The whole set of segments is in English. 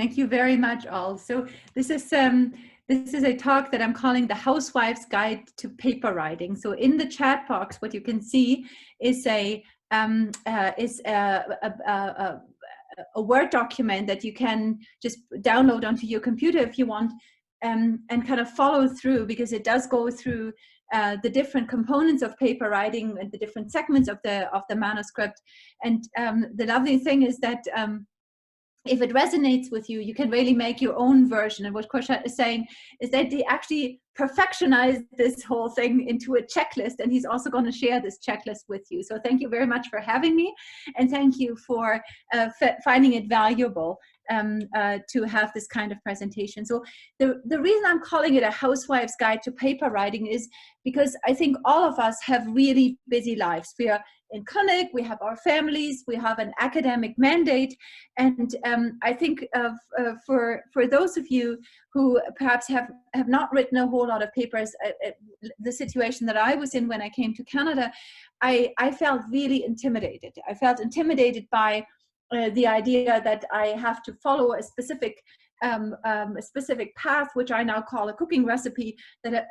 Thank you very much, all. So this is a talk that I'm calling the Housewife's Guide to Paper Writing. So in the chat box, what you can see is a Word document that you can just download onto your computer if you want, and kind of follow through, because it does go through the different components of paper writing and the different segments of the manuscript. And the lovely thing is that if it resonates with you, you can really make your own version. And what Kosha is saying is that they actually perfectionized this whole thing into a checklist, and he's also going to share this checklist with you. So thank you very much for having me, and thank you for finding it valuable to have this kind of presentation. So the reason I'm calling it a Housewife's Guide to Paper Writing is because I think all of us have really busy lives. We are in clinic, we have our families, we have an academic mandate, and I think for those of you who perhaps have not written a whole lot of papers, the situation that I was in when I came to Canada, I felt really intimidated. I felt intimidated by the idea that I have to follow a specific path, which I now call a cooking recipe, that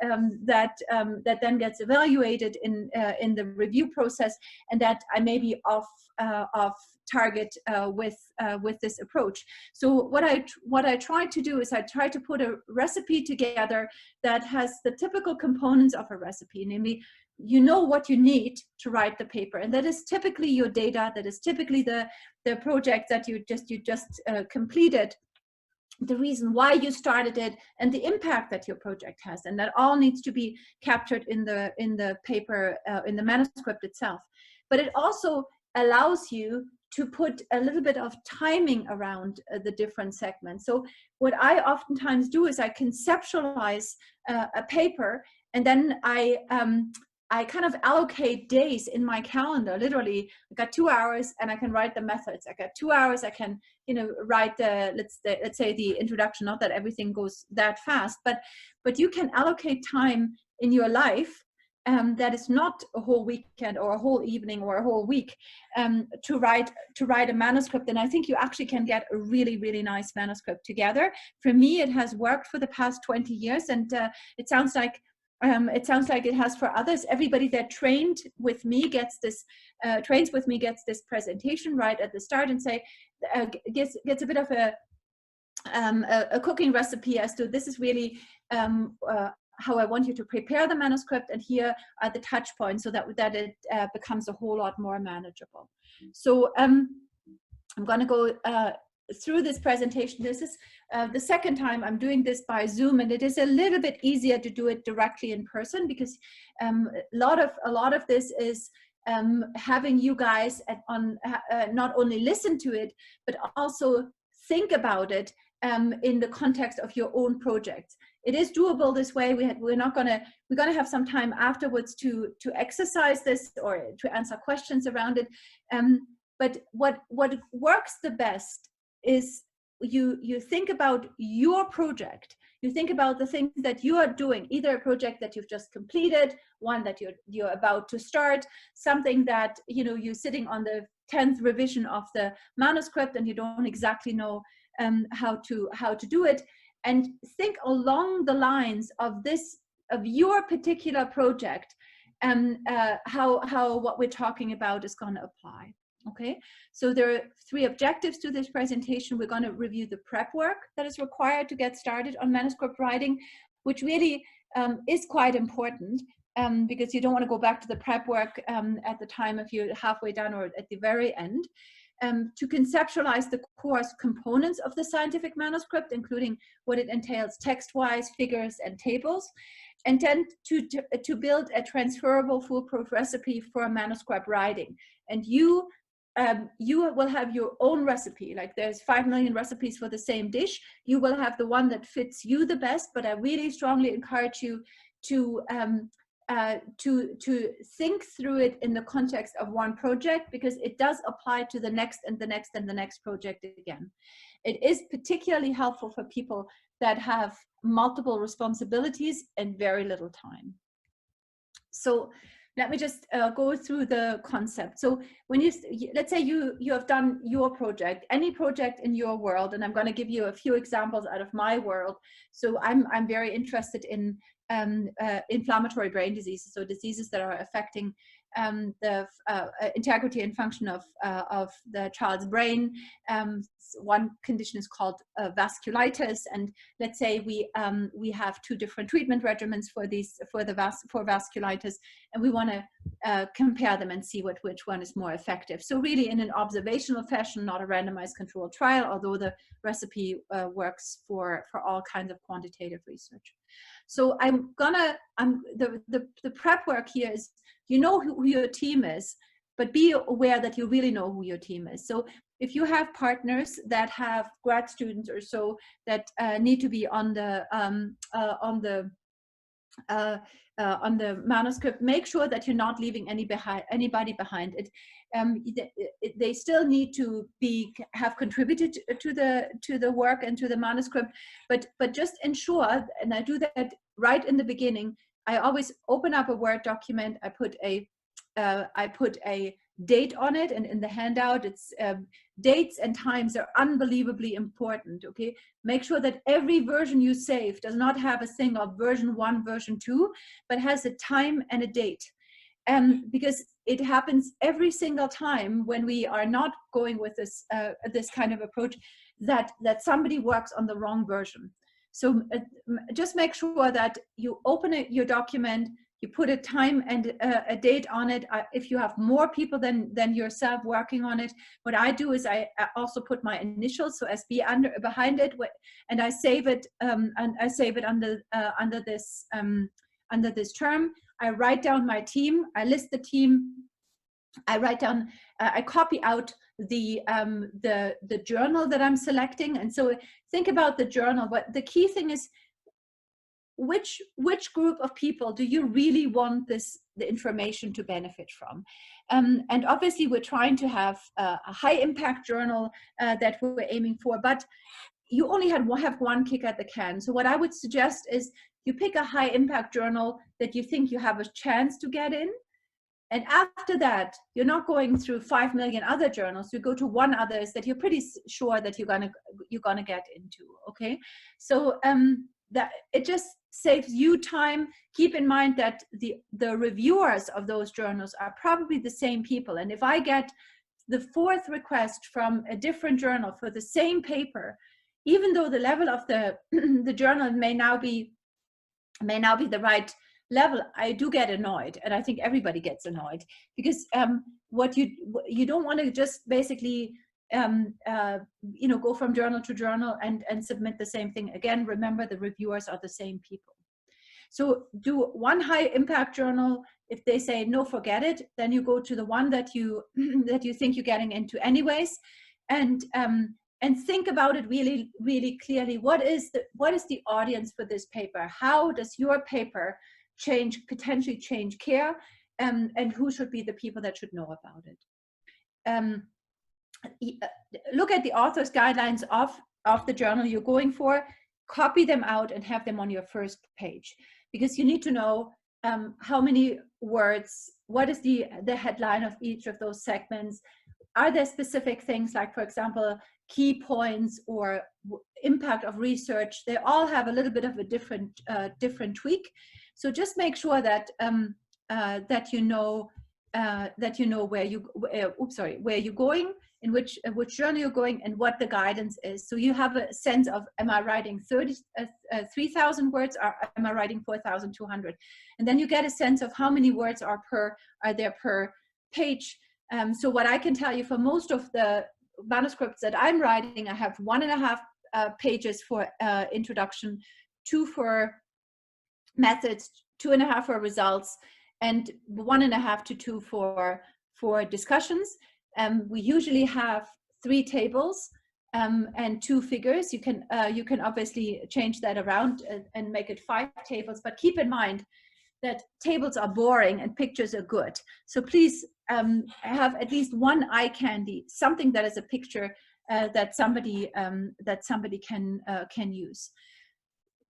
then gets evaluated in the review process, and that I may be off target with this approach. So what I try to do is I try to put a recipe together that has the typical components of a recipe, namely, you know what you need to write the paper, and that is typically your data, that is typically the project that you just completed, the reason why you started it, and the impact that your project has, and that all needs to be captured in the paper, in the manuscript itself. But it also allows you to put a little bit of timing around the different segments. So what I oftentimes do is I conceptualize a paper, and then I kind of allocate days in my calendar. Literally, I got 2 hours and I can write the methods. I got 2 hours, I can, write let's say the introduction. Not that everything goes that fast, but you can allocate time in your life that is not a whole weekend or a whole evening or a whole week to write a manuscript. And I think you actually can get a really, really nice manuscript together. For me, it has worked for the past 20 years, and it sounds like it has for others. Everybody that trains with me gets this presentation right at the start, and gets a bit of a cooking recipe as to this is really how I want you to prepare the manuscript, and here are the touch points, so that it becomes a whole lot more manageable. So I'm going to go through this presentation. This is the second time I'm doing this by Zoom, and it is a little bit easier to do it directly in person, because a lot of this is having you guys not only listen to it, but also think about it in the context of your own projects. It is doable this way. We're gonna have some time afterwards to exercise this or to answer questions around it. But what works the best is you think about your project. You think about the things that you are doing, either a project that you've just completed, one that you're about to start, something that you're sitting on the 10th revision of the manuscript and you don't exactly know how to do it, and think along the lines of your particular project and how what we're talking about is going to apply. Okay, so there are 3 objectives to this presentation. We're going to review the prep work that is required to get started on manuscript writing, which really is quite important, because you don't want to go back to the prep work at the time if you're halfway done or at the very end. To conceptualize the core components of the scientific manuscript, including what it entails text-wise, figures, and tables, and then to build a transferable foolproof recipe for manuscript writing. And you will have your own recipe. Like there's 5 million recipes for the same dish. You will have the one that fits you the best, but I really strongly encourage you to think through it in the context of one project, because it does apply to the next and the next and the next project again. It is particularly helpful for people that have multiple responsibilities and very little time. So let me just go through the concept. So when you, let's say you have done your project, any project in your world, and I'm going to give you a few examples out of my world. So I'm very interested in inflammatory brain diseases, so diseases that are affecting the integrity and function of the child's brain. One condition is called vasculitis, and let's say we have 2 different treatment regimens for vasculitis, and we want to compare them and see which one is more effective. So really in an observational fashion, not a randomized controlled trial, although the recipe works for all kinds of quantitative research. So the prep work here is, you know who your team is, but be aware that you really know who your team is. So if you have partners that have grad students or so that need to be on the manuscript, make sure that you're not leaving anybody behind. They still need to have contributed to the work and to the manuscript, but just ensure, and I do that right in the beginning. I always open up a Word document. I put a date on it, and in the handout, it's dates and times are unbelievably important. Okay, make sure that every version you save does not have a thing of version 1, version 2, but has a time and a date. Because it happens every single time when we are not going with this this kind of approach, that somebody works on the wrong version. So just make sure that you open your document, you put a time and a date on it. If you have more people than yourself working on it, what I do is I also put my initials, so SB behind it, and I save it under this term. I write down my team. I list the team. I write down. I copy out the journal that I'm selecting, and so think about the journal. But the key thing is, which group of people do you really want the information to benefit from? And obviously we're trying to have a high impact journal that we're aiming for, but you only have one kick at the can. So what I would suggest is you pick a high impact journal that you think you have a chance to get in. And after that, you're not going through 5 million other journals. You go to one others that you're pretty sure that you're gonna get into. Okay, so that it just saves you time. Keep in mind that the reviewers of those journals are probably the same people. And if I get the 4th request from a different journal for the same paper, even though the level of the the journal may now be the right level, I do get annoyed, and I think everybody gets annoyed, because what you don't want to just basically go from journal to journal and submit the same thing again. Remember, the reviewers are the same people. So do one high impact journal. If they say no, forget it, then you go to the one that you think you're getting into anyways, and think about it really, really clearly. What is the audience for this paper? How does your paper potentially change care, and who should be the people that should know about it? Look at the author's guidelines of the journal you're going for, copy them out and have them on your first page, because you need to know how many words, what is the headline of each of those segments. Are there specific things like, for example, key points or impact of research? They all have a little bit of a different tweak. So just make sure that that you know where you're going, in which journal you're going, and what the guidance is. So you have a sense of, am I writing 3,000 words, or am I writing 4,200? And then you get a sense of how many words are there per page. So what I can tell you, for most of the manuscripts that I'm writing, I have 1.5 pages for introduction, 2 for methods, 2.5 for results, and 1.5 to 2 for discussions. We usually have 3 tables and 2 figures. You can obviously change that around and make it 5 tables, but keep in mind that tables are boring and pictures are good. So please have at least one eye candy, something that is a picture that somebody can use.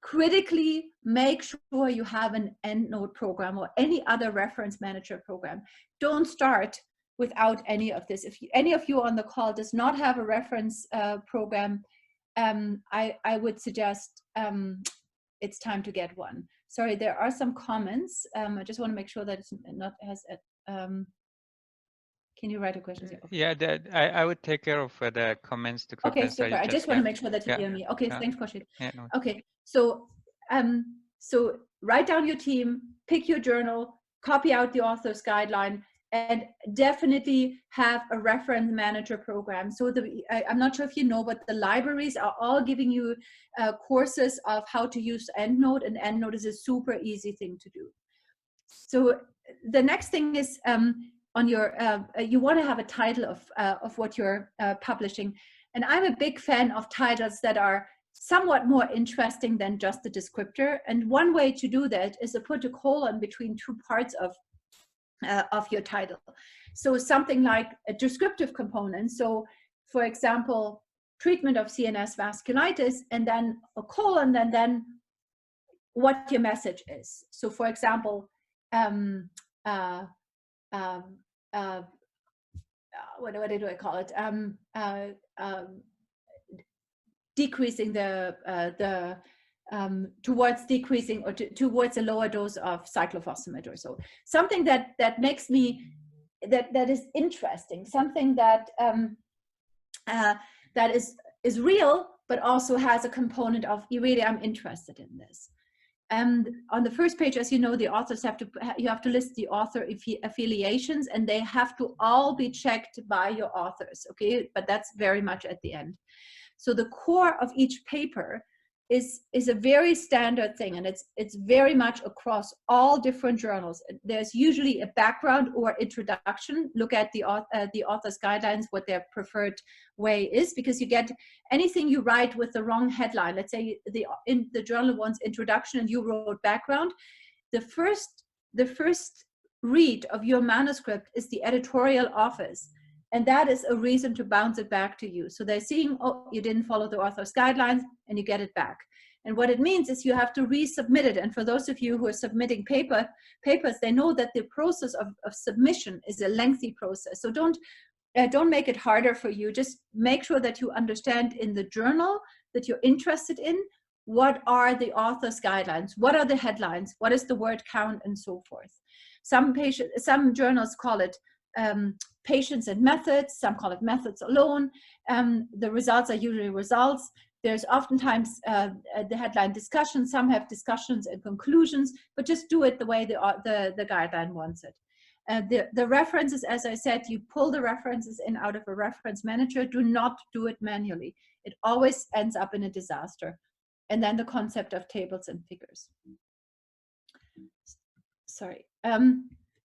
critically make sure you have an EndNote program or any other reference manager program. Don't start without any of this. If any of you on the call does not have a reference program, I would suggest it's time to get one. Sorry, there are some comments. I just want to make sure that it's not has. Can you write a question? Yeah, I would take care of the comments. The Okay, quickness. super. I just want to make sure that you hear me. Okay, yeah. Thanks, Koshik. Yeah, no. Okay, so write down your team, pick your journal, copy out the author's guideline, and definitely have a reference manager program. So I'm not sure if you know, but the libraries are all giving you courses of how to use EndNote, and EndNote is a super easy thing to do. So the next thing is on your, you want to have a title of what you're publishing. And I'm a big fan of titles that are somewhat more interesting than just the descriptor. And one way to do that is to put a colon between two parts of your title. So something like a descriptive component. So for example, treatment of CNS vasculitis, and then a colon, and then what your message is. So for example, what do I call it? Decreasing towards decreasing or towards a lower dose of cyclophosphamide or so. Something that makes me that is interesting. Something that that is real, but also has a component of really I'm interested in this. And on the first page, as you know, the authors you have to list the author affiliations, and they have to all be checked by your authors. Okay, but that's very much at the end. So the core of each paper is a very standard thing, and it's very much across all different journals. There's usually a background or introduction. Look at the author's guidelines, what their preferred way is, because you get anything you write with the wrong headline. Let's say the journal wants introduction and you wrote background. The first read of your manuscript is the editorial office. And that is a reason to bounce it back to you. So they're seeing, oh, you didn't follow the author's guidelines, and you get it back. And what it means is you have to resubmit it. And for those of you who are submitting papers, they know that the process of submission is a lengthy process. So don't make it harder for you. Just make sure that you understand in the journal that you're interested in, what are the author's guidelines, what are the headlines, what is the word count, and so forth. Some journals call it patients and methods, some call it methods alone. The results are usually results. There's oftentimes the headline discussion, some have discussions and conclusions, but just do it the way the guideline wants it. The references, as I said, you pull the references in out of a reference manager. Do not do it manually. It always ends up in a disaster. And then the concept of tables and figures. Sorry.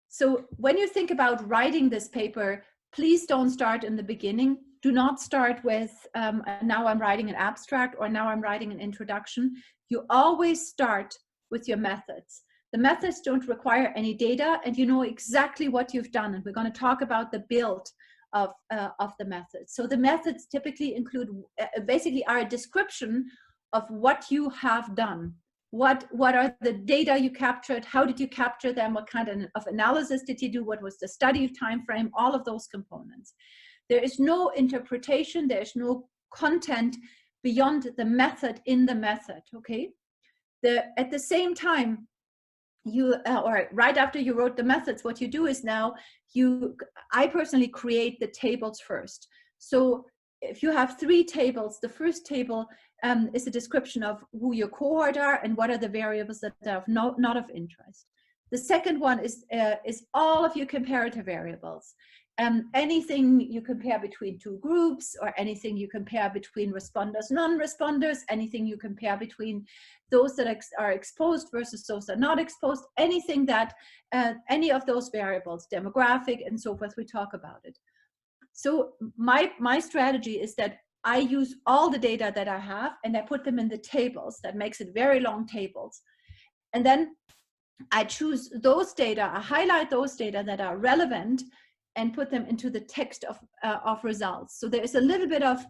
So when you think about writing this paper, please don't start in the beginning. Do not start with, now I'm writing an abstract, or now I'm writing an introduction. You always start with your methods. The methods don't require any data, and you know exactly what you've done. And we're going to talk about the build of the methods. So the methods typically include, basically are a description of what you have done. What are the data you captured? How did you capture them? What kind of analysis did you do? What was the study time frame? All of those components. There is no interpretation. There is no content beyond the method in the method, okay? At the same time, or right after you wrote the methods, what you do is now, I personally create the tables first. So if you have 3 tables, the first table is a description of who your cohort are and what are the variables that are not of interest. The second one is all of your comparative variables. Anything you compare between 2 groups, or anything you compare between responders, non-responders, anything you compare between those that are exposed versus those that are not exposed, anything that, any of those variables, demographic and so forth, we talk about it. So my strategy is that I use all the data that I have and I put them in the tables. That makes it very long tables. And then I choose those data, I highlight those data that are relevant and put them into the text of results. So there is a little bit of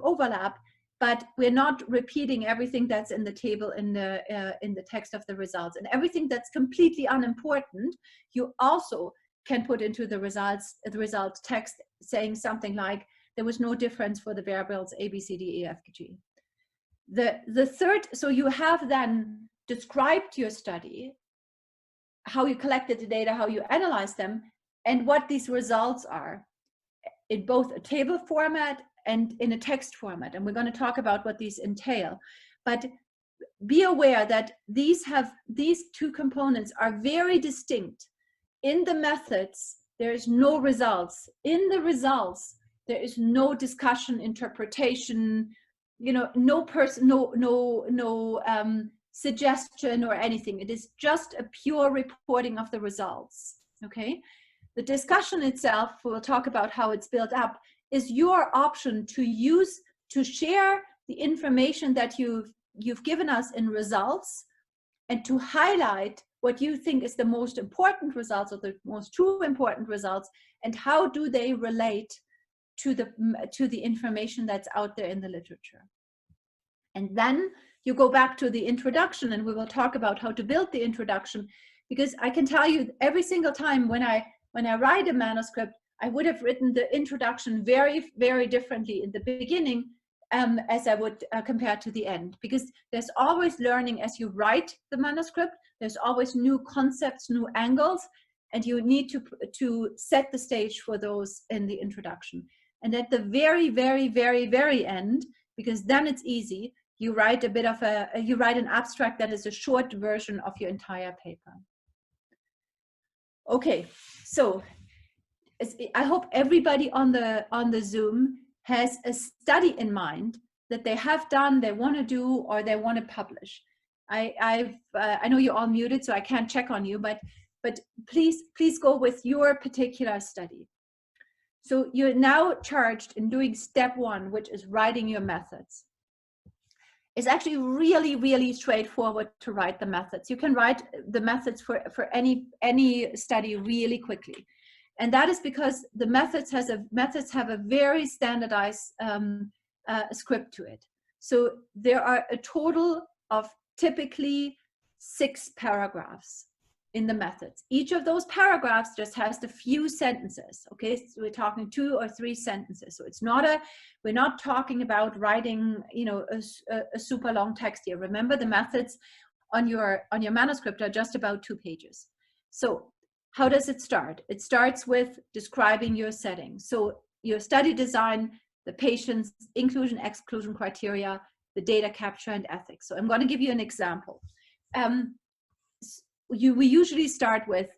overlap, but we're not repeating everything that's in the table in the text of the results. And everything that's completely unimportant, you also can put into the results text, saying something like, there was no difference for the variables A, B, C, D, E, F, G. The third, so you have then described your study, how you collected the data, how you analyzed them, and what these results are in both a table format and in a text format. And we're going to talk about what these entail. But be aware that these two components are very distinct. In the methods, there is no results. In the results, there is no discussion, interpretation, no suggestion or anything. It is just a pure reporting of the results. Okay. The discussion itself, we'll talk about how it's built up, is your option to use, to share the information that you've given us in results, and to highlight what you think is the most important results, or the most true important results, and how do they relate to the information that's out there in the literature. And then you go back to the introduction, and we will talk about how to build the introduction, because I can tell you every single time when I write a manuscript, I would have written the introduction very, very differently in the beginning as I would compare to the end, because there's always learning as you write the manuscript. There's always new concepts, new angles, and you need to set the stage for those in the introduction. And at the very, very, very, very end, because then it's easy, you write an abstract that is a short version of your entire paper. Okay, so I hope everybody on the Zoom has a study in mind that they have done, they want to do, or they want to publish. I know you're all muted, so I can't check on you, but please go with your particular study. So you're now charged in doing step 1, which is writing your methods. It's actually really, really straightforward to write the methods. You can write the methods for any study really quickly. And that is because the methods have a very standardized script to it. So there are a total of typically 6 paragraphs in the methods. Each of those paragraphs just has a few sentences. Okay, so we're talking 2 or 3 sentences. So it's not we're not talking about writing, a super long text here. Remember, the methods on your manuscript are just about 2 pages. So how does it start? It starts with describing your setting. So your study design, the patient's inclusion, exclusion criteria, the data capture, and ethics. So I'm going to give you an example. We usually start with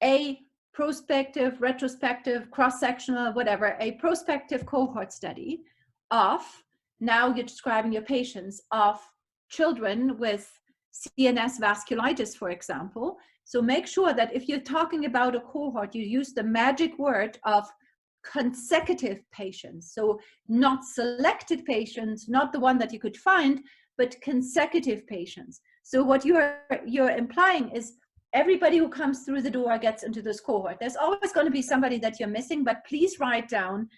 a prospective, retrospective, cross-sectional, whatever, a prospective cohort study of, now you're describing your patients, of children with CNS vasculitis, for example. So make sure that if you're talking about a cohort, you use the magic word of consecutive patients. So not selected patients, not the one that you could find, but consecutive patients. So what you're implying is everybody who comes through the door gets into this cohort. There's always going to be somebody that you're missing, but please write down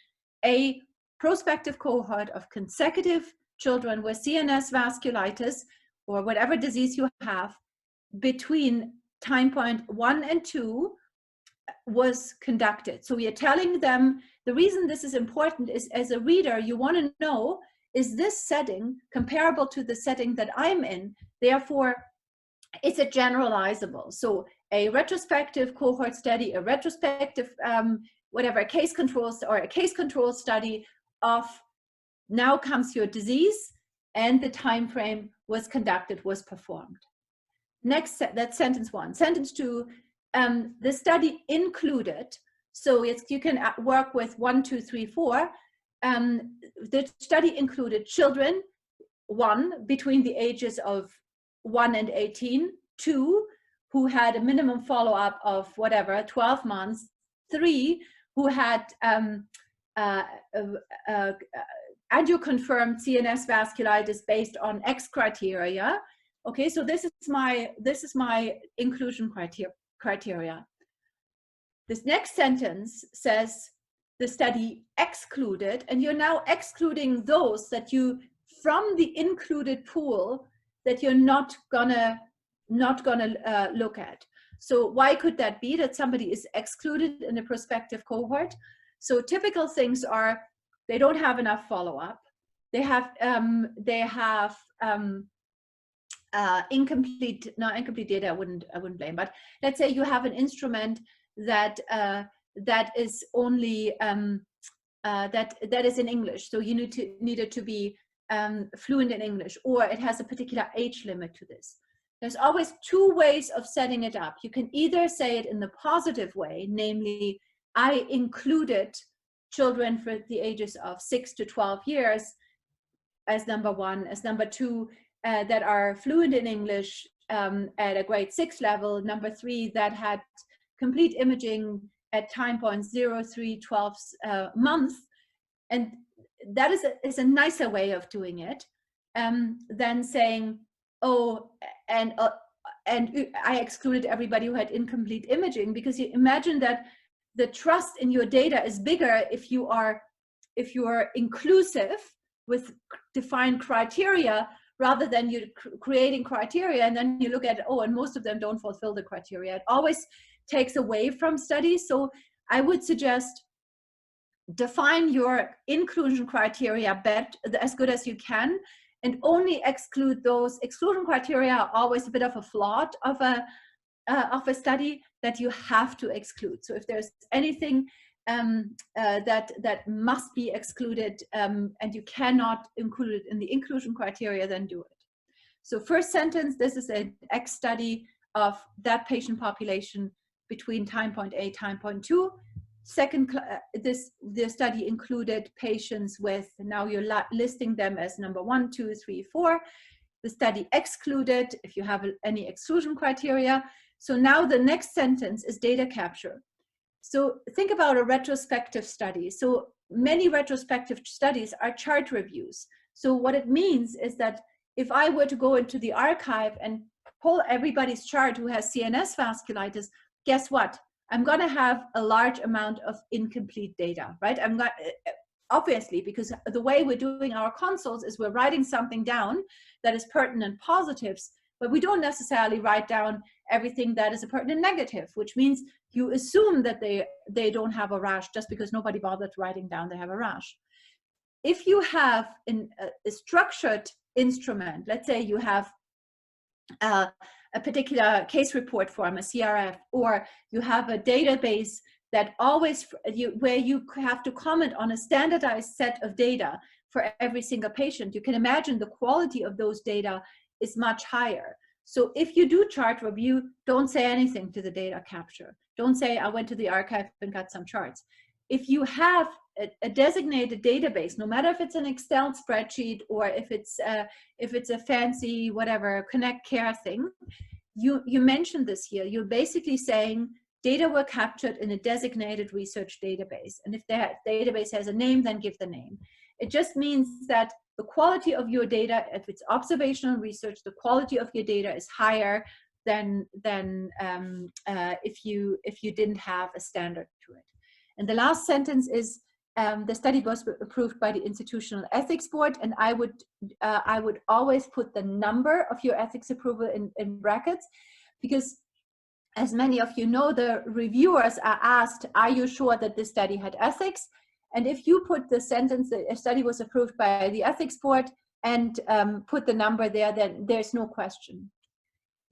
a prospective cohort of consecutive children with CNS vasculitis or whatever disease you have between time point 1 and 2 was conducted. So we are telling them, the reason this is important is, as a reader, you want to know, is this setting comparable to the setting that I'm in? Therefore, is it generalizable? So a retrospective cohort study, a retrospective, whatever, a case control study of, now comes your disease and the time frame was conducted, was performed. Next, that's sentence 1. Sentence 2, the study included, so you can work with 1, 2, 3, 4. The study included children, 1, between the ages of 1 and 18, 2, who had a minimum follow-up of whatever, 12 months, 3, who had angioconfirmed CNS vasculitis based on X criteria. Okay, so this is my inclusion criteria. This next sentence says the study excluded, and you're now excluding those that you from the included pool that you're not gonna look at. So why could that be, that somebody is excluded in a prospective cohort? So typical things are they don't have enough follow-up. They have incomplete data. I wouldn't blame, but let's say you have an instrument that that is only that is in English, so you need it to be fluent in English, or it has a particular age limit to this. There's always two ways of setting it up. You can either say it in the positive way, namely, I included children for the ages of 6 to 12 years as number one, as number two, that are fluent in English at a grade 6 level, number three, that had complete imaging at time point 0-3-12 months. And that is a nicer way of doing it than saying, oh, and I excluded everybody who had incomplete imaging, because you imagine that the trust in your data is bigger if you are inclusive with defined criteria, rather than you creating criteria and then you look at, oh, and most of them don't fulfill the criteria. It always takes away from studies. So I would suggest define your inclusion criteria as good as you can, and only exclude those. Exclusion criteria are always a bit of a flaw of a study that you have to exclude. So if there's anything that must be excluded and you cannot include it in the inclusion criteria, then do it. So first sentence, this is an X study of that patient population between time point A, time point 2. Second, the study included patients with, now you're listing them as number 1, 2, 3, 4. The study excluded if you have any exclusion criteria. So now the next sentence is data capture. So think about a retrospective study. So many retrospective studies are chart reviews. So what it means is that if I were to go into the archive and pull everybody's chart who has CNS vasculitis, guess what? I'm going to have a large amount of incomplete data, right? I'm not, obviously, because the way we're doing our consoles is we're writing something down that is pertinent positives, but we don't necessarily write down everything that is a pertinent negative, which means you assume that they don't have a rash just because nobody bothered writing down they have a rash. If you have a structured instrument, let's say you have a particular case report form, a CRF, or you have a database that always, where you have to comment on a standardized set of data for every single patient, you can imagine the quality of those data is much higher. So if you do chart review, don't say anything to the data capture. Don't say, I went to the archive and got some charts. If you have a designated database, no matter if it's an Excel spreadsheet or if it's a fancy whatever Connect Care thing, you mentioned this here. You're basically saying data were captured in a designated research database, and if that database has a name, then give the name. It just means that the quality of your data, if it's observational research, the quality of your data is higher than if you didn't have a standard to it. And the last sentence is, the study was approved by the Institutional Ethics Board, and I would always put the number of your ethics approval in brackets, because as many of you know, the reviewers are asked, are you sure that this study had ethics? And if you put the sentence that a study was approved by the Ethics Board and put the number there, then there's no question.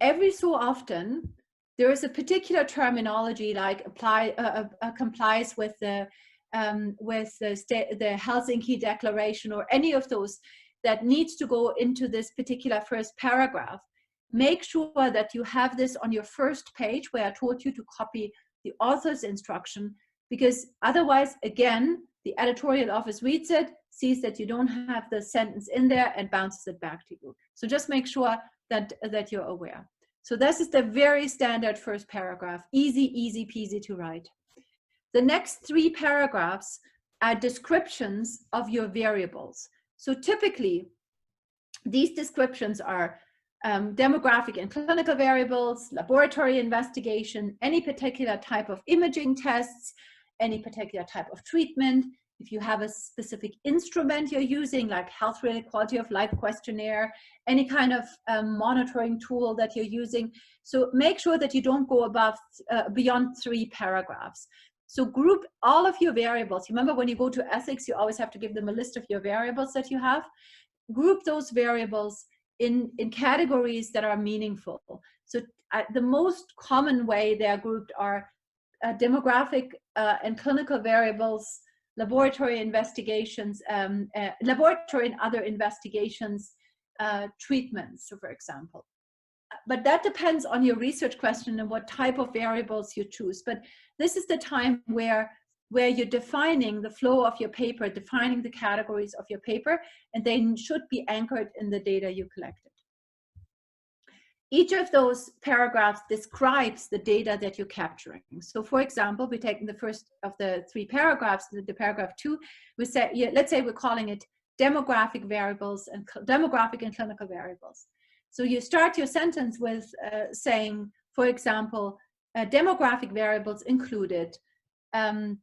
Every so often, there is a particular terminology like complies with the Helsinki Declaration or any of those that needs to go into this particular first paragraph. Make sure that you have this on your first page where I told you to copy the author's instruction, because otherwise, again, the editorial office reads it, sees that you don't have the sentence in there and bounces it back to you. So just make sure that you're aware. So this is the very standard first paragraph, easy peasy to write. The next 3 paragraphs are descriptions of your variables. So typically, these descriptions are demographic and clinical variables, laboratory investigation, any particular type of imaging tests, any particular type of treatment. if you have a specific instrument you're using, like health-related quality of life questionnaire, any kind of monitoring tool that you're using. So make sure that you don't go beyond 3 paragraphs. So group all of your variables. Remember, when you go to ethics, you always have to give them a list of your variables that you have. Group those variables in categories that are meaningful. So the most common way they are grouped are demographic and clinical variables, laboratory investigations, laboratory and other investigations, treatments, so for example. But that depends on your research question and what type of variables you choose. But this is the time where you're defining the flow of your paper, defining the categories of your paper, and they should be anchored in the data you collected. Each of those paragraphs describes the data that you're capturing. So for example, we're taking the first of the 3 paragraphs, the paragraph 2, we say, yeah, let's say we're calling it demographic variables and demographic and clinical variables. So you start your sentence with saying, for example, demographic variables included, and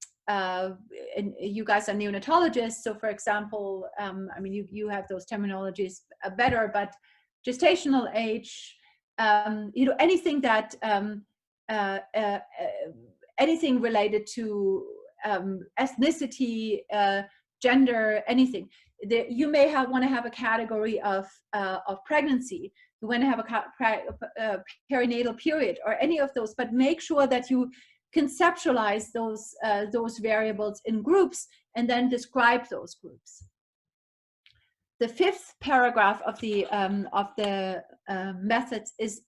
you guys are neonatologists, so for example, I mean, you have those terminologies better, but gestational age, you know, anything that, anything related to ethnicity, gender, anything. You may want to have a category of pregnancy. You want to have a perinatal period or any of those, but make sure that you conceptualize those variables in groups and then describe those groups. The 5th paragraph of the methods is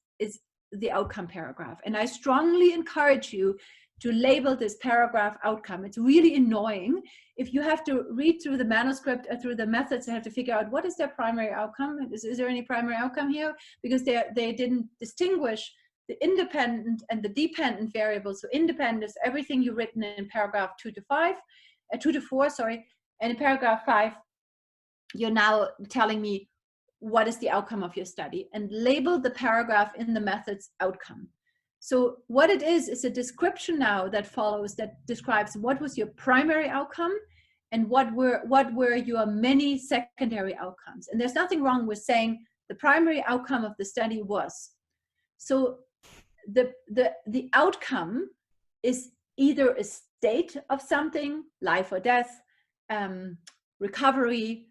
the outcome paragraph, and I strongly encourage you to label this paragraph outcome. It's really annoying if you have to read through the manuscript or through the methods and have to figure out what is their primary outcome. Is there any primary outcome here? Because they didn't distinguish the independent and the dependent variables. So independent is everything you've written in paragraph 2 to 4, sorry, and in paragraph 5, you're now telling me what is the outcome of your study, and label the paragraph in the methods outcome. So what it is a description now that follows that describes what was your primary outcome and what were your many secondary outcomes. And there's nothing wrong with saying the primary outcome of the study was. So the outcome is either a state of something, life or death, recovery,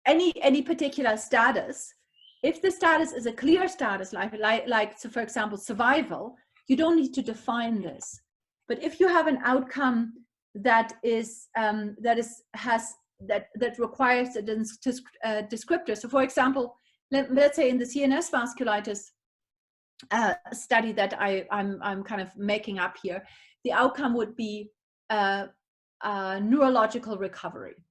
any particular status. If the status is a clear status, like so for example, survival, you don't need to define this. But if you have an outcome that requires a descriptor, so for example, let's say in the CNS vasculitis study that I'm kind of making up here, the outcome would be neurological recovery.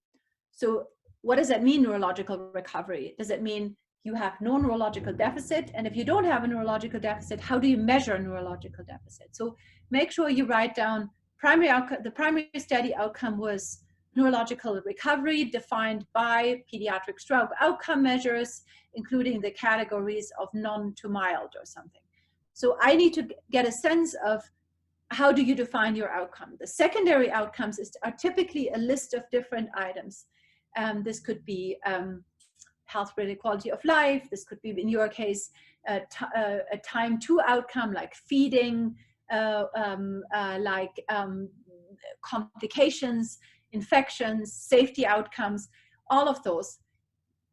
So what does that mean, neurological recovery? Does it mean you have no neurological deficit? And if you don't have a neurological deficit, how do you measure a neurological deficit? So make sure you write down primary outcome. The primary study outcome was neurological recovery, defined by pediatric stroke outcome measures, including the categories of none to mild or something. So I need to get a sense of how do you define your outcome. The secondary outcomes are typically a list of different items. This could be health-related quality of life. This could be, in your case, a time to outcome like feeding, complications, infections, safety outcomes, all of those.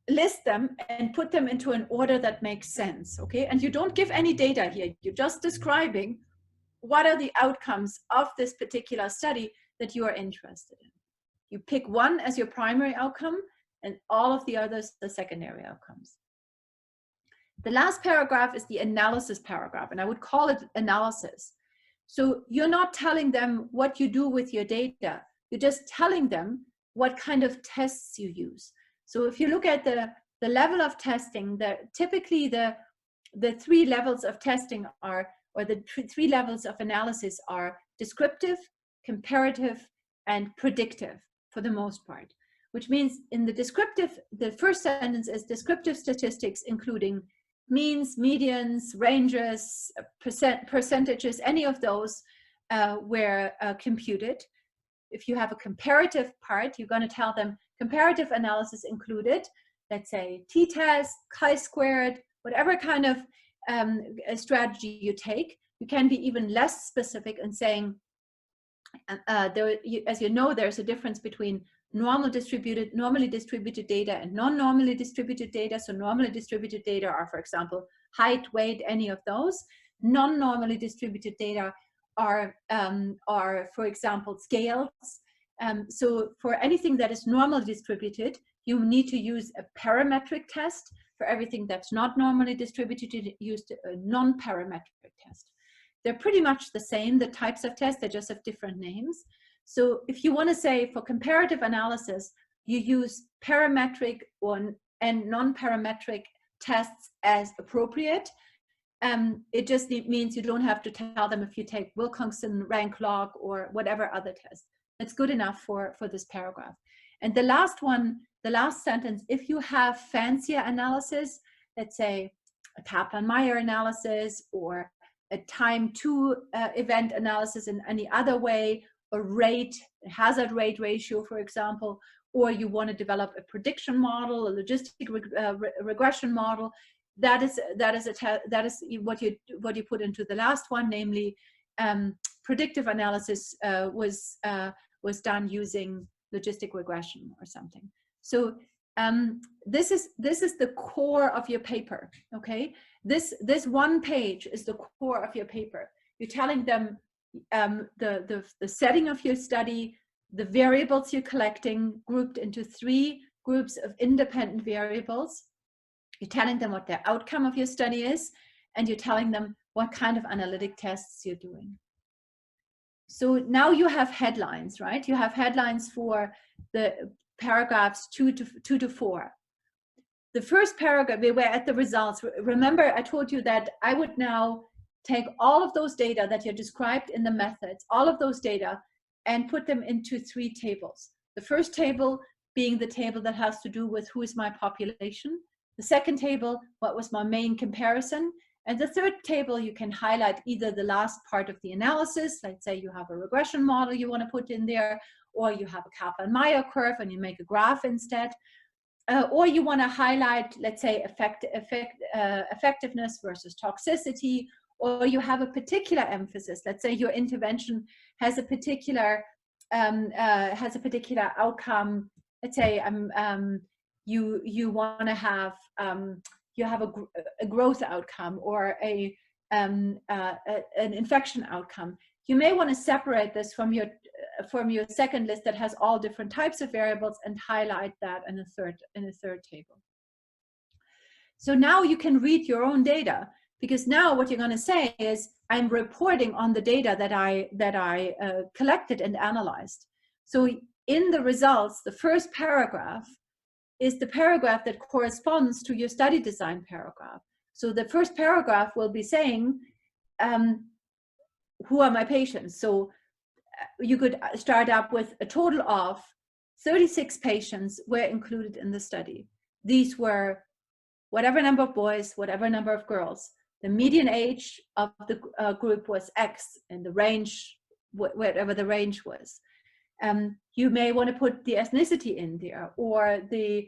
List them and put them into an order that makes sense, okay? And you don't give any data here. You're just describing what are the outcomes of this particular study that you are interested in. You pick one as your primary outcome and all of the others the secondary outcomes. The last paragraph is the analysis paragraph, and I would call it analysis. So you're not telling them what you do with your data. You're just telling them what kind of tests you use. So if you look at the level of testing, typically the 3 levels of testing are, or the 3 levels of analysis are descriptive, comparative, and predictive for the most part, which means in the descriptive, the first sentence is descriptive statistics, including means, medians, ranges, percentages, any of those were computed. If you have a comparative part, you're going to tell them comparative analysis included, let's say t-test, chi-squared, whatever kind of strategy you take. You can be even less specific in saying, as you know, there's a difference between normally distributed data and non-normally distributed data. So normally distributed data are, for example, height, weight, any of those. Non-normally distributed data are, for example, scales. So for anything that is normally distributed, you need to use a parametric test. For everything that's not normally distributed, you use a non-parametric test. They're pretty much the same, the types of tests, they just have different names. So if you want to say for comparative analysis, you use parametric and non-parametric tests as appropriate. It just means you don't have to tell them if you take Wilcoxon rank log or whatever other test. That's good enough for this paragraph. And the last one, the last sentence, if you have fancier analysis, let's say a Kaplan-Meier analysis or a time to event analysis in any other way, a hazard rate ratio, for example, or you want to develop a prediction model, a logistic regression model, that is what you put into the last one, namely predictive analysis was done using logistic regression or something. So this is the core of your paper. Okay, this one page is the core of your paper. You're telling them the setting of your study, the variables you're collecting, grouped into 3 groups of independent variables. You're telling them what the outcome of your study is, and you're telling them what kind of analytic tests you're doing. So now you have headlines, right? You have headlines for the paragraphs 2 to 4. The first paragraph, we were at the results. Remember, I told you that I would now take all of those data that you described in the methods, all of those data, and put them into 3 tables. The first table being the table that has to do with who is my population. The second table, what was my main comparison. And the third table, you can highlight either the last part of the analysis, let's say you have a regression model you want to put in there, or you have a Kaplan-Meier curve and you make a graph instead. Or you want to highlight, let's say, effectiveness versus toxicity, or you have a particular emphasis. Let's say your intervention has a particular outcome. Let's say you want to have you have a growth outcome or an infection outcome. You may want to separate this from your second list that has all different types of variables and highlight that in a third table. So now you can read your own data, because now what you're going to say is, I'm reporting on the data that I collected and analyzed. So in the results, the first paragraph is the paragraph that corresponds to your study design paragraph. So the first paragraph will be saying, who are my patients? So you could start up with a total of 36 patients were included in the study. These were whatever number of boys, whatever number of girls. The median age of the group was X, and the range, whatever the range was. You may want to put the ethnicity in there, or the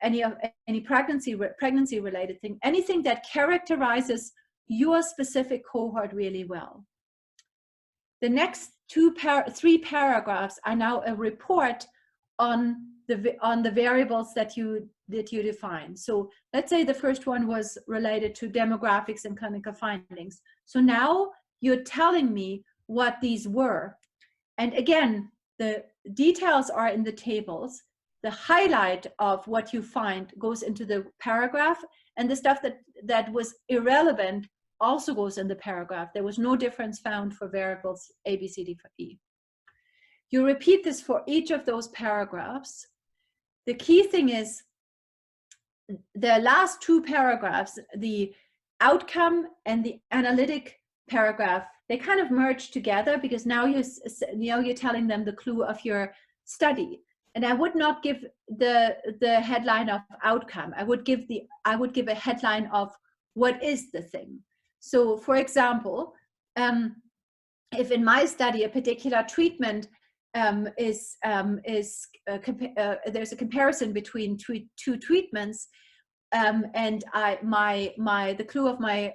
any pregnancy related thing, anything that characterizes your specific cohort really well. The next 3 paragraphs are now a report on the variables that you define. So let's say the first one was related to demographics and clinical findings. So now you're telling me what these were. And again, the details are in the tables. The highlight of what you find goes into the paragraph, and the stuff that was irrelevant also goes in the paragraph. There was no difference found for variables A, B, C, D, E. You repeat this for each of those paragraphs. The key thing is the last 2 paragraphs, the outcome and the analytic paragraph, they kind of merge together, because now you're telling them the clue of your study. And I would not give the headline of outcome. I would give a headline of what is the thing. So for example, if in my study a particular treatment there's a comparison between two treatments, and the clue of my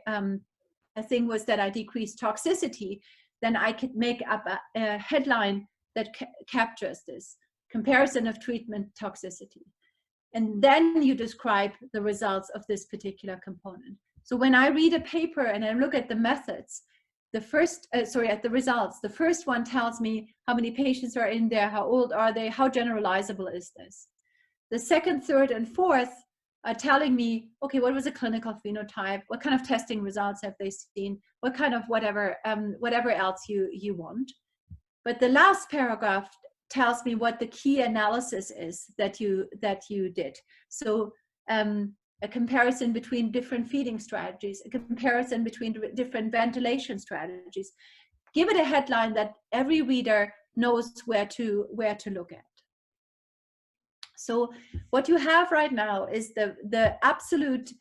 thing was that I decreased toxicity, then I could make up a headline that captures this comparison of treatment toxicity. And then you describe the results of this particular component. So when I read a paper and I look at the methods, at the results, the first one tells me how many patients are in there, how old are they, how generalizable is this. The second, third, and fourth are telling me, okay, what was a clinical phenotype? What kind of testing results have they seen? What kind of whatever else you want. But the last paragraph tells me what the key analysis is that you did. So a comparison between different feeding strategies, a comparison between different ventilation strategies. Give it a headline that every reader knows where to look at. So what you have right now is the absolute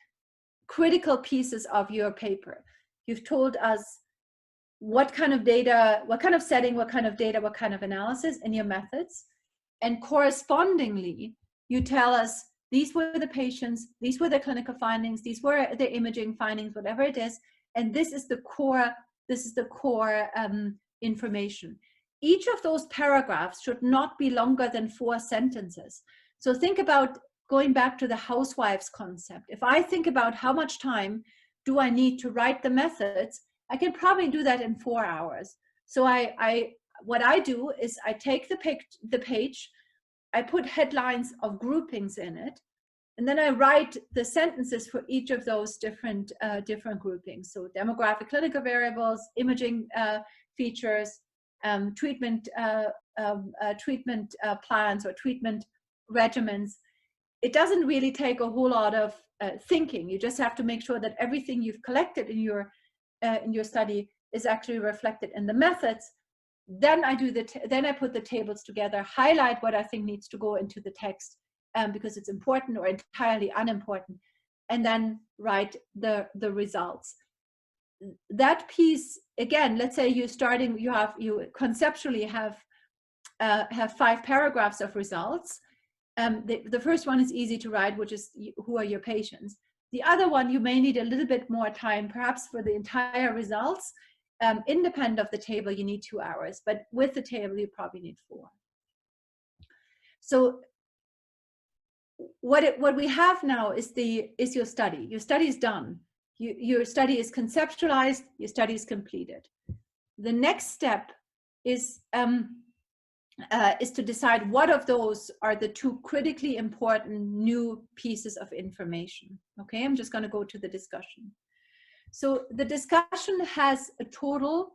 critical pieces of your paper. You've told us what kind of data, what kind of setting, what kind of data, what kind of analysis, and your methods. And correspondingly, you tell us these were the patients, these were the clinical findings, these were the imaging findings, whatever it is, and this is the core information. Each of those paragraphs should not be longer than 4 sentences. So think about going back to the housewives concept. If I think about how much time do I need to write the methods, I can probably do that in 4 hours. So what I do is I take the page, I put headlines of groupings in it, and then I write the sentences for each of those different groupings. So demographic clinical variables, imaging features, treatment plans or treatment regimens. It doesn't really take a whole lot of thinking. You just have to make sure that everything you've collected in your study is actually reflected in the methods. Then I put the tables together, highlight what I think needs to go into the text because it's important or entirely unimportant, and then write the results. That piece, again, let's say you conceptually have 5 paragraphs of results. The first one is easy to write, which is who are your patients. The other one, you may need a little bit more time, perhaps for the entire results. Independent of the table, you need 2 hours, but with the table, you probably need 4. So what we have now is your study. Your study is done. Your study is conceptualized. Your study is completed. The next step is to decide what of those are the 2 critically important new pieces of information. Okay, I'm just going to go to the discussion. So the discussion has a total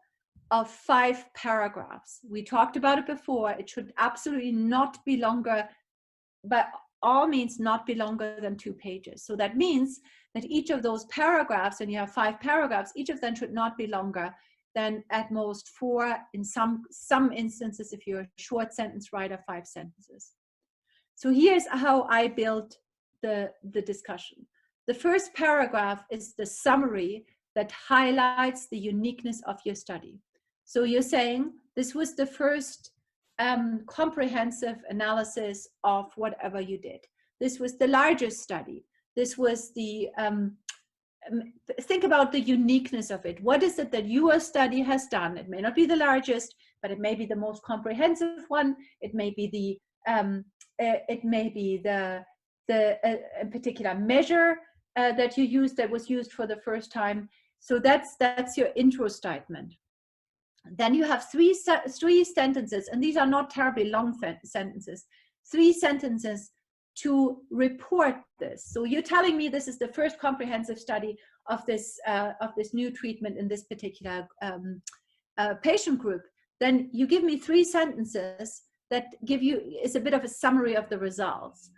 of 5 paragraphs. We talked about it before. It should absolutely not be longer, by all means not be longer than 2 pages. So that means that each of those paragraphs, and you have 5 paragraphs, each of them should not be longer than at most 4, in some instances, if you're a short sentence writer, 5 sentences. So here's how I built the discussion. The first paragraph is the summary that highlights the uniqueness of your study. So you're saying this was the first comprehensive analysis of whatever you did. This was the largest study. This was the think about the uniqueness of it. What is it that your study has done? It may not be the largest, but it may be the most comprehensive one. It may be a particular measure that you used that was used for the first time. So that's your intro statement. Then you have 3 sentences, and these are not terribly long sentences. 3 sentences to report this. So you're telling me this is the first comprehensive study of this new treatment in this particular patient group. Then you give me 3 sentences that is a bit of a summary of the results.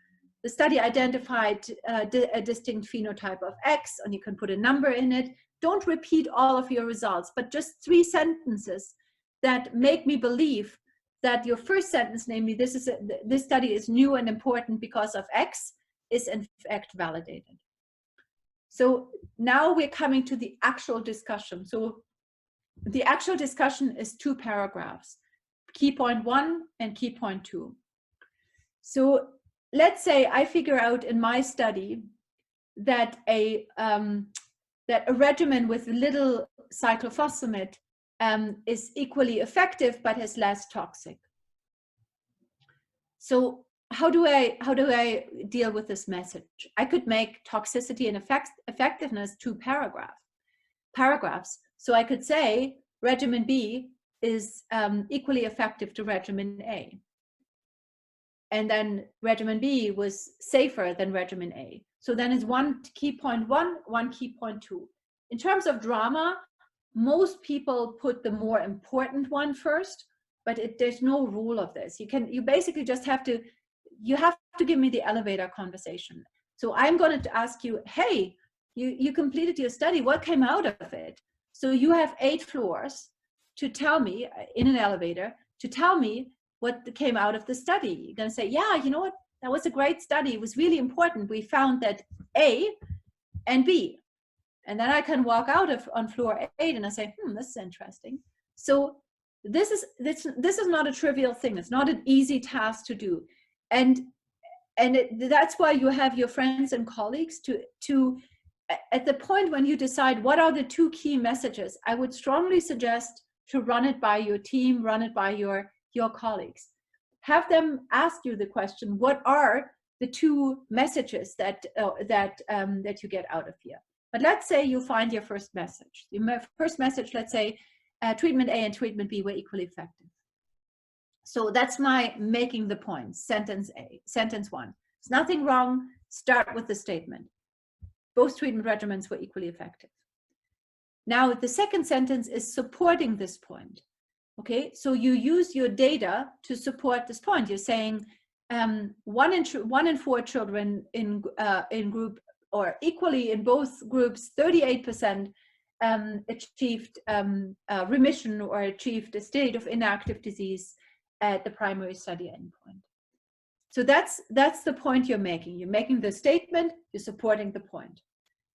The study identified a distinct phenotype of X, and you can put a number in it. Don't repeat all of your results, but just 3 sentences that make me believe that your first sentence, namely this study is new and important because of X, is in fact validated. So now we're coming to the actual discussion. So the actual discussion is 2 paragraphs, key point 1 and key point 2. So let's say I figure out in my study that a regimen with little cyclophosphamide is equally effective but is less toxic. So how do I deal with this message? I could make toxicity and effectiveness 2 paragraphs. So I could say regimen B is equally effective to regimen A. And then regimen B was safer than regimen A. So then it's 1 key point 1, 1 key point 2. In terms of drama, most people put the more important one first, but there's no rule of this. You basically just have to give me the elevator conversation. So I'm going to ask you, hey, you completed your study. What came out of it? So you have 8 floors to tell me in an elevator, to tell me what came out of the study. You're going to say, yeah, you know what? That was a great study. It was really important. We found that A and B. And then I can walk out on floor 8 and I say, this is interesting. So this is not a trivial thing. It's not an easy task to do. And that's why you have your friends and colleagues to at the point when you decide what are the 2 key messages, I would strongly suggest to run it by your team, run it by your colleagues. Have them ask you the question, what are the 2 messages that you get out of here? But let's say you find your first message. Your first message, let's say treatment A and treatment B were equally effective. So that's my making the point, sentence A, sentence 1. There's nothing wrong, start with the statement. Both treatment regimens were equally effective. Now the second sentence is supporting this point. Okay, so you use your data to support this point. You're saying 1 in 4 children in group, or equally in both groups, 38% achieved remission or achieved a state of inactive disease at the primary study endpoint. So that's the point you're making. You're making the statement, you're supporting the point.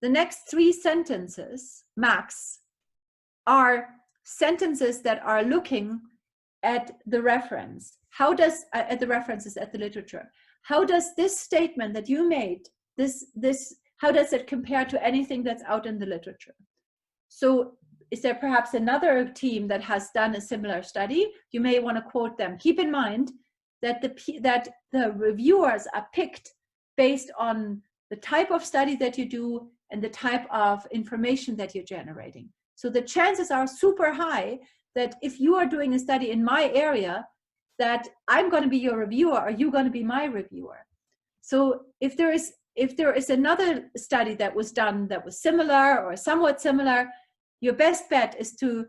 The next 3 sentences, max, are sentences that are looking at the reference. How does, at the references, at the literature, how does this statement that you made, how does it compare to anything that's out in the literature? So is there perhaps another team that has done a similar study? You may want to quote them. Keep in mind that the reviewers are picked based on the type of study that you do and the type of information that you're generating. So the chances are super high that if you are doing a study in my area, that I'm going to be your reviewer or you're going to be my reviewer. So if there is another study that was done that was similar or somewhat similar, your best bet is to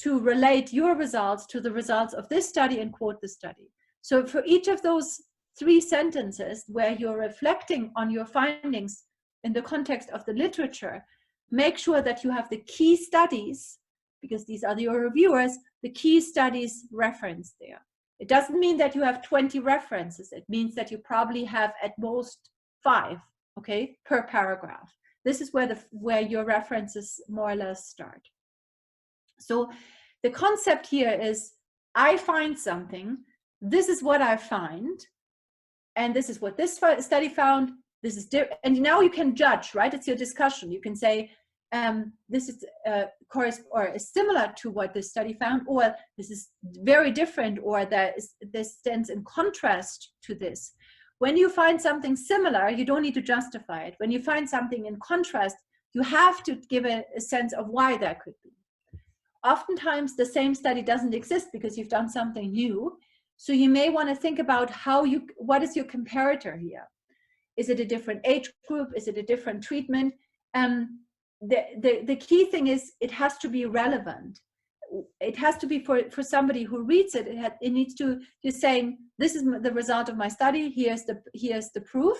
relate your results to the results of this study and quote the study. So for each of those 3 sentences where you're reflecting on your findings in the context of the literature, make sure that you have the key studies, because these are your reviewers, the key studies referenced there. It doesn't mean that you have 20 references. It means that you probably have at most 5, okay, per paragraph. This is where your references more or less start. So the concept here is, I find something, this is what I find, and this is what this study found, this is and now you can judge, right? It's your discussion. You can say, this is is similar to what this study found, or this is very different, or this stands in contrast to this. When you find something similar, you don't need to justify it. When you find something in contrast, you have to give a sense of why that could be. Oftentimes, the same study doesn't exist because you've done something new. So you may want to think about what is your comparator here? Is it a different age group? Is it a different treatment? The key thing is it has to be relevant. It has to be for somebody who reads it. It needs to, you're saying, this is the result of my study. Here's the proof.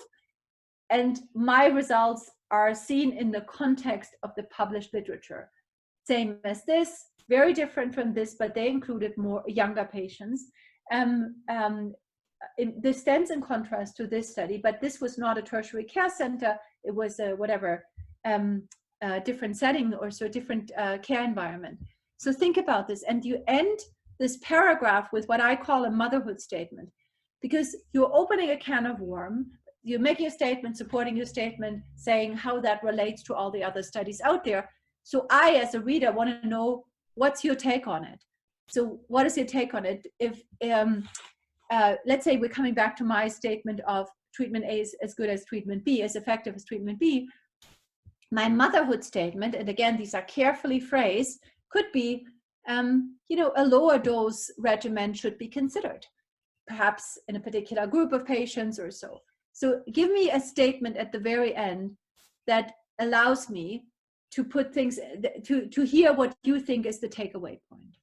And my results are seen in the context of the published literature. Same as this, very different from this, but they included more younger patients. This stands in contrast to this study, but this was not a tertiary care center. It was a different setting or so different care environment. So think about this, and you end this paragraph with what I call a motherhood statement, because you're opening a can of worms. You're making a statement, supporting your statement, saying how that relates to all the other studies out there. So I, as a reader, want to know, what's your take on it? So what is your take on it? If let's say we're coming back to my statement of treatment A is as good as treatment B, as effective as treatment B, my motherhood statement, and again, these are carefully phrased, could be, you know, a lower dose regimen should be considered, perhaps in a particular group of patients or so. So give me a statement at the very end that allows me to put things, to hear what you think is the takeaway point.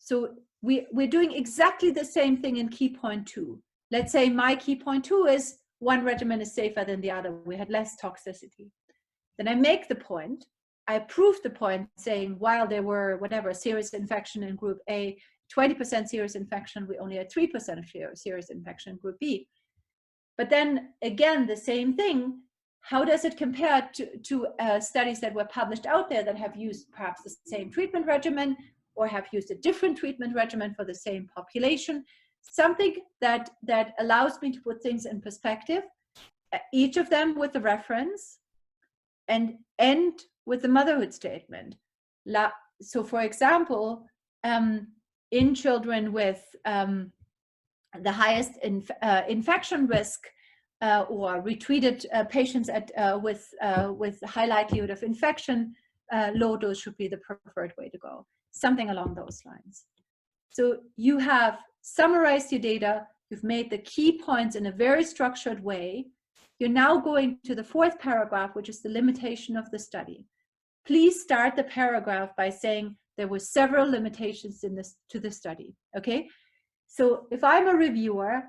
So we're doing exactly the same thing in key point 2. Let's say my key point 2 is one regimen is safer than the other. We had less toxicity. Then I make the point, I prove the point, saying while there were whatever serious infection in group A, 20% serious infection, we only had 3% of serious infection in group B. But then again, the same thing, how does it compare to studies that were published out there that have used perhaps the same treatment regimen or have used a different treatment regimen for the same population? Something that allows me to put things in perspective, each of them with a reference, and end with the motherhood statement. So for example, in children with the highest infection risk or retreated patients with high likelihood of infection, low dose should be the preferred way to go. Something along those lines. So you have summarized your data, you've made the key points in a very structured way. You're now going to the 4th paragraph, which is the limitation of the study. Please start the paragraph by saying there were several limitations to the study, okay? So if I'm a reviewer,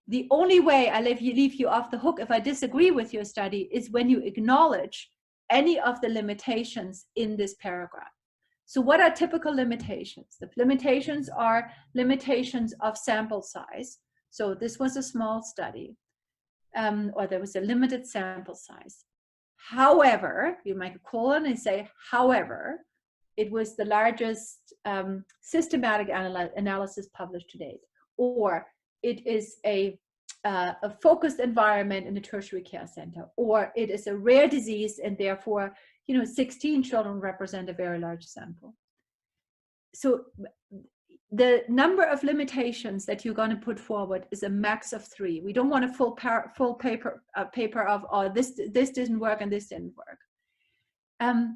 the only way I leave you off the hook if I disagree with your study is when you acknowledge any of the limitations in this paragraph. So what are typical limitations? The limitations are limitations of sample size. So this was a small study, or there was a limited sample size. However, you make a colon and say, however, it was the largest systematic analysis published to date, or it is a focused environment in a tertiary care center, or it is a rare disease and therefore, you know, 16 children represent a very large sample. So the number of limitations that you're going to put forward is a max of 3. We don't want a full paper of, oh, this didn't work and this didn't work.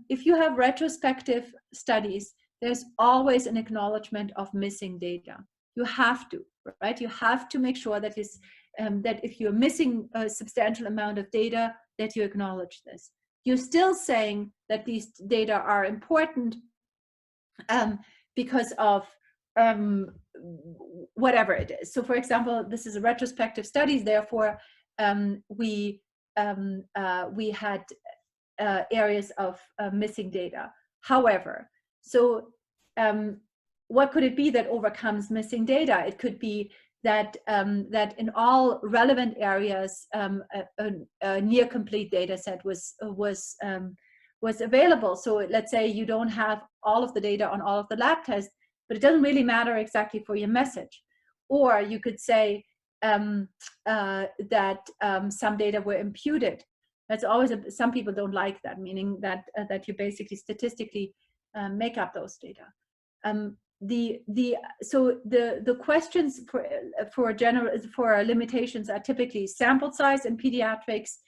If you have retrospective studies, there's always an acknowledgement of missing data. You have to, right? You have to make sure that that if you're missing a substantial amount of data, that you acknowledge this. You're still saying that these data are important because of whatever it is. So for example, this is a retrospective study, therefore we had areas of missing data. However, so what could it be that overcomes missing data? It could be that that in all relevant areas a near complete data set was available. So let's say you don't have all of the data on all of the lab tests, but it doesn't really matter exactly for your message. Or you could say that some data were imputed. That's always some people don't like that, meaning that that you basically statistically make up those data. So the questions for limitations are typically sample size in pediatrics,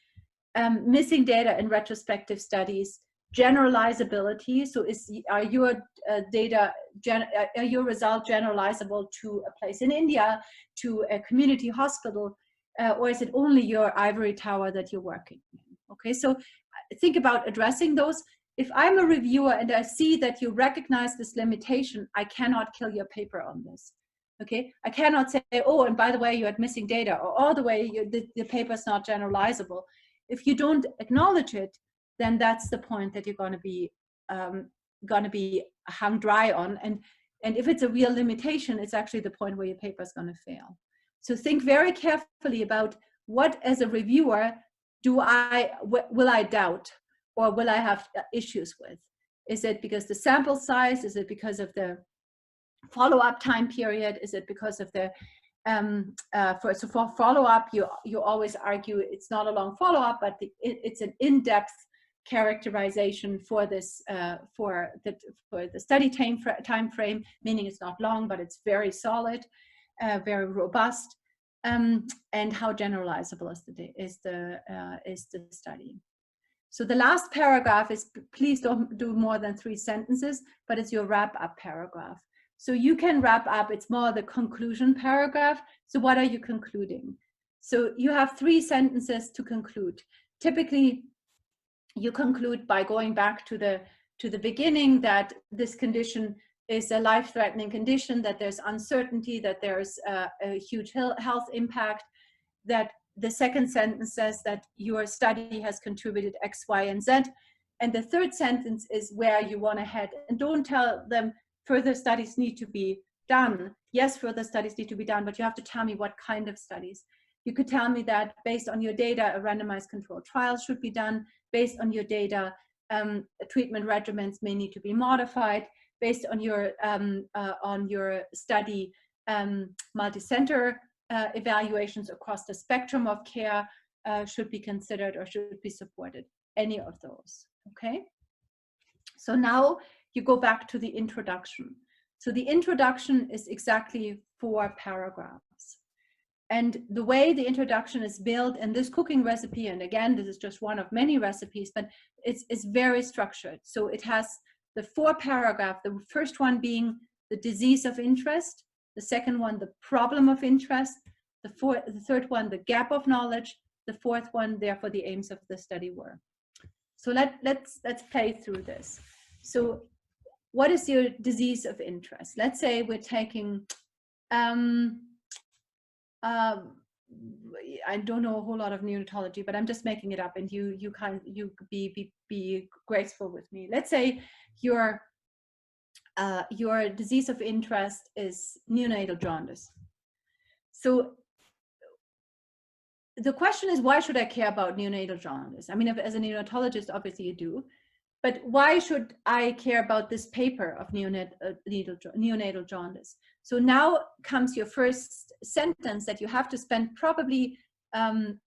missing data in retrospective studies, generalizability. So are your are your result generalizable to a place in India, to a community hospital, or is it only your ivory tower that you're working in? Okay, so think about addressing those. If I'm a reviewer and I see that you recognize this limitation, I cannot kill your paper on this. Okay, I cannot say, oh, and by the way, you had missing data, or all the way the paper is not generalizable. If you don't acknowledge it, then that's the point that you're going to be hung dry on. And if it's a real limitation, it's actually the point where your paper is going to fail. So think very carefully about what, as a reviewer, will I doubt or will I have issues with? Is it because the sample size? Is it because of the follow-up time period? Is it because of the for follow-up, you always argue it's not a long follow-up, but it's an in-depth characterization for this for the study time frame, meaning it's not long, but it's very solid, very robust, and how generalizable is the study. So the last paragraph is, please don't do more than 3 sentences, but it's your wrap-up paragraph. So you can wrap up, it's more the conclusion paragraph. So what are you concluding? So you have 3 sentences to conclude. Typically, you conclude by going back to the beginning, that this condition is a life-threatening condition, that there's uncertainty, that there's a huge health impact, that the second sentence says that your study has contributed X, Y, and Z. And the third sentence is where you want to head. And don't tell them further studies need to be done. Yes, further studies need to be done, but you have to tell me what kind of studies. You could tell me that based on your data, a randomized controlled trial should be done. Based on your data, treatment regimens may need to be modified. Based on your study, multi-center evaluations across the spectrum of care should be considered or should be supported. Any of those, okay? So now you go back to the introduction. So the introduction is exactly 4 paragraphs. And the way the introduction is built in this cooking recipe, and again, this is just one of many recipes, but it's very structured. So it has the 4 paragraphs, the first one being the disease of interest, the second one, the problem of interest, the third one, the gap of knowledge, the fourth one, therefore the aims of the study were. So let's play through this. So what is your disease of interest? Let's say we're taking, I don't know a whole lot of neonatology, but I'm just making it up, and you be graceful with me. Let's say your disease of interest is neonatal jaundice. So the question is, why should I care about neonatal jaundice? I mean, as a neonatologist, obviously you do, but why should I care about this paper of neonatal jaundice? So now comes your first sentence that you have to spend probably an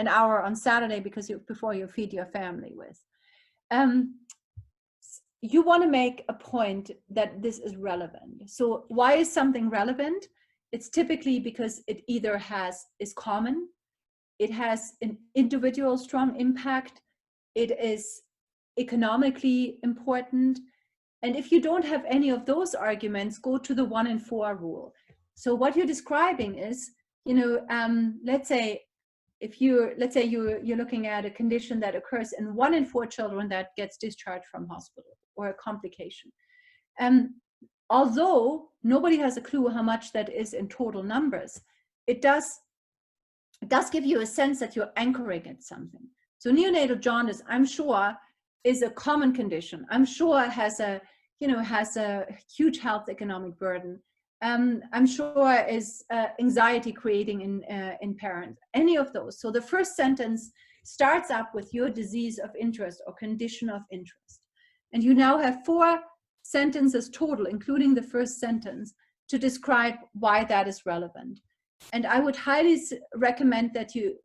hour on Saturday before you feed your family with. You want to make a point that this is relevant. So why is something relevant? It's typically because it either is common, it has an individual strong impact, it is economically important. And if you don't have any of those arguments, go to the 1 in 4 rule. So what you're describing is, let's say you're looking at a condition that occurs in 1 in 4 children that gets discharged from hospital, or a complication. Although nobody has a clue how much that is in total numbers, it does give you a sense that you're anchoring at something. So neonatal jaundice, I'm sure, is a common condition. I'm sure it has a huge health economic burden. I'm sure is anxiety creating in parents, any of those. So the first sentence starts up with your disease of interest or condition of interest. And you now have 4 sentences total, including the first sentence, to describe why that is relevant. And I would highly recommend that you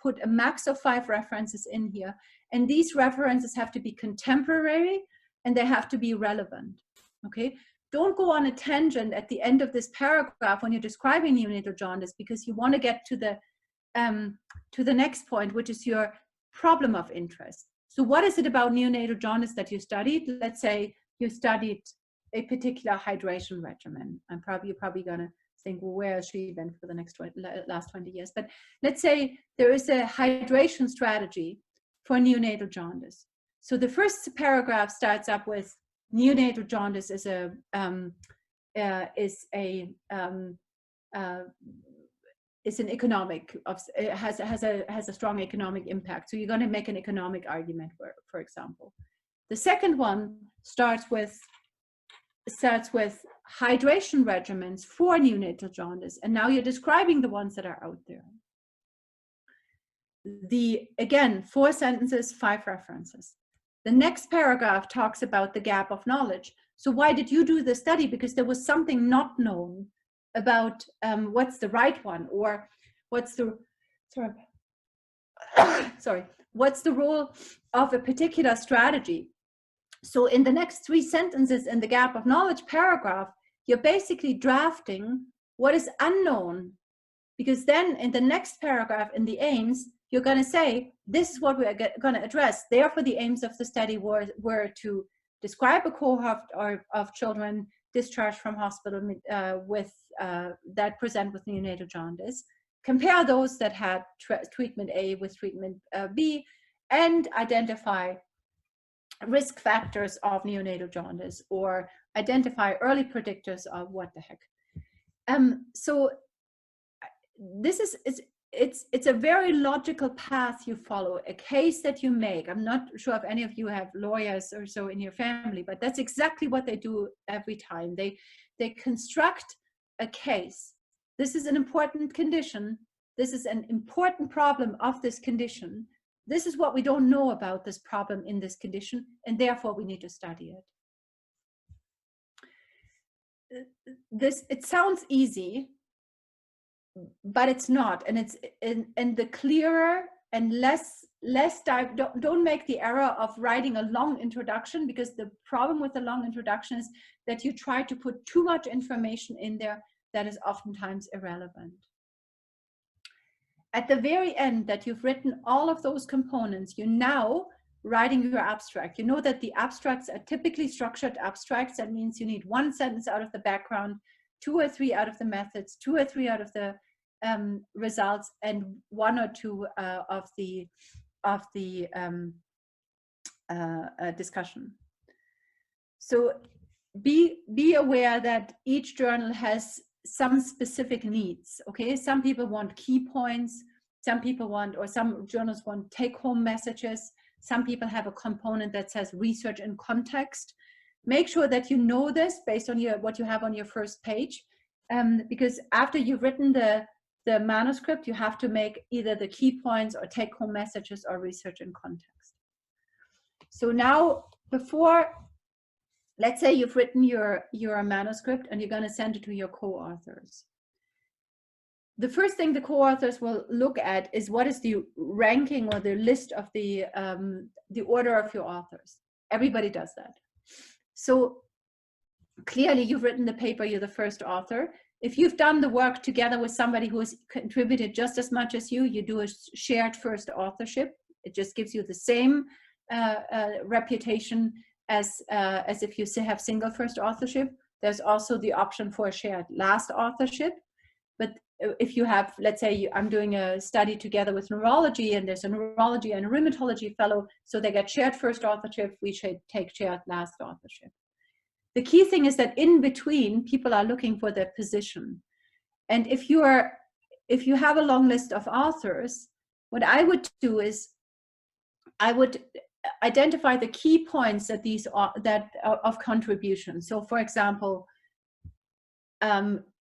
put a max of 5 references in here. And these references have to be contemporary and they have to be relevant, okay? Don't go on a tangent at the end of this paragraph when you're describing neonatal jaundice, because you want to get to the next point, which is your problem of interest. So what is it about neonatal jaundice that you studied? Let's say you studied a particular hydration regimen. You're probably going to think, well, where has she been for the last 20 years? But let's say there is a hydration strategy for neonatal jaundice. So the first paragraph starts up with neonatal jaundice is an economic, has a strong economic impact. So you're going to make an economic argument, for example. The second one starts with hydration regimens for neonatal jaundice, and now you're describing the ones that are out there. Again, 4 sentences, 5 references. The next paragraph talks about the gap of knowledge. So why did you do the study? Because there was something not known about what's the right one, or what's the, what's the role of a particular strategy. So in the next 3 sentences in the gap of knowledge paragraph, you're basically drafting what is unknown, because then in the next paragraph in the aims, you're going to say, this is what we're going to address. Therefore, the aims of the study were to describe a cohort of children discharged from hospital that present with neonatal jaundice, compare those that had treatment A with treatment B, and identify risk factors of neonatal jaundice, or identify early predictors of what the heck. So this is it's a very logical path you follow, a case that you make. I'm not sure if any of you have lawyers or so in your family, but that's exactly what they do every time. They construct a case. This is an important condition. This is an important problem of this condition. This is what we don't know about this problem in this condition, and therefore we need to study it. It sounds easy, but it's not, and it's in the clearer and less don't make the error of writing a long introduction, because the problem with the long introduction is that you try to put too much information in there that is oftentimes irrelevant. At the very end, that you've written all of those components, you're now writing your abstract. You know that the abstracts are typically structured abstracts. That means you need 1 sentence out of the background, 2 or 3 out of the methods, 2 or 3 out of the results, and 1 or 2 of the discussion. So be aware that each journal has some specific needs. Okay, some people want key points, some people want, or some journals want take-home messages. Some people have a component that says research in context. Make sure that you know this based on what you have on your first page, because after you've written the manuscript, you have to make either the key points or take-home messages or research in context. So now, let's say you've written your manuscript and you're going to send it to your co-authors. The first thing the co-authors will look at is what is the ranking or the list of the order of your authors. Everybody does that. So clearly you've written the paper, you're the first author. If you've done the work together with somebody who has contributed just as much as you do a shared first authorship. It just gives you the same reputation as if you have single first authorship. There's also the option for a shared last authorship. But if you have, let's say I'm doing a study together with neurology, and there's a neurology and a rheumatology fellow, so they get shared first authorship, we should take shared last authorship. The key thing is that in between, people are looking for their position. And if you have a long list of authors, what I would do is I would identify the key points that of contribution. So for example,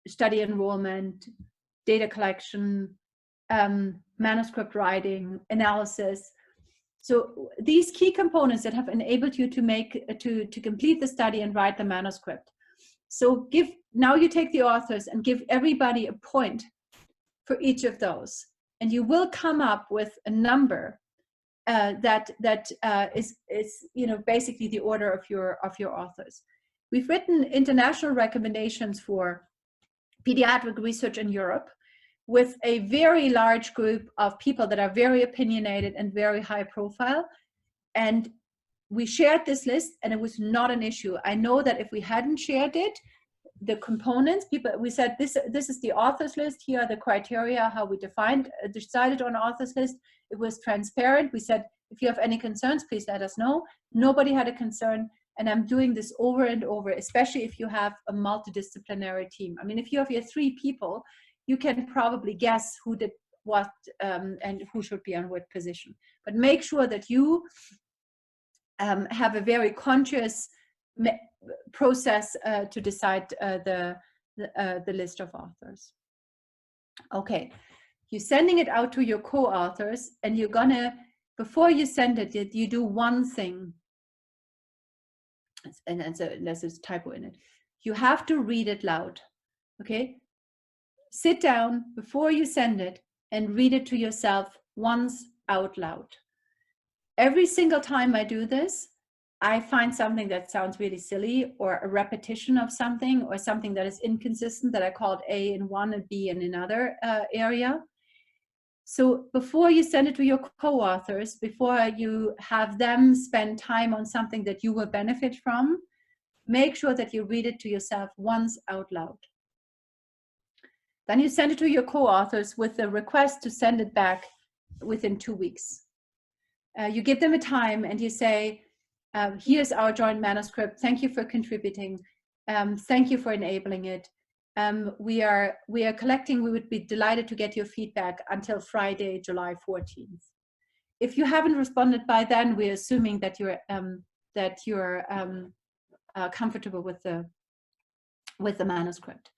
study enrollment, data collection, manuscript writing, analysis. So these key components that have enabled you to complete the study and write the manuscript. So now you take the authors and give everybody a point for each of those, and you will come up with a number that is basically the order of your authors. We've written international recommendations for pediatric research in Europe with a very large group of people that are very opinionated and very high profile. And we shared this list and it was not an issue. I know that if we hadn't shared it, the components, we said this is the authors list, here are the criteria, how we decided on authors list. It was transparent. We said, if you have any concerns, please let us know. Nobody had a concern. And I'm doing this over and over, especially if you have a multidisciplinary team. I mean, if you have your 3 people, you can probably guess who did what and who should be on what position. But make sure that you have a very conscious process to decide the list of authors. Okay, you're sending it out to your co-authors, and you're gonna, before you send it, you do one thing. and so there's this typo in it. You have to read it loud, okay? Sit down before you send it and read it to yourself once out loud. Every single time I do this, I find something that sounds really silly, or a repetition of something, or something that is inconsistent that I called A in one and B in another area. So before you send it to your co-authors, before you have them spend time on something that you will benefit from, make sure that you read it to yourself once out loud. Then you send it to your co-authors with the request to send it back within 2 weeks. You give them a time and you say, here's our joint manuscript. Thank you for contributing. Thank you for enabling it. We are collecting. We would be delighted to get your feedback until Friday, July 14th. If you haven't responded by then, we're assuming that you're comfortable with the manuscript.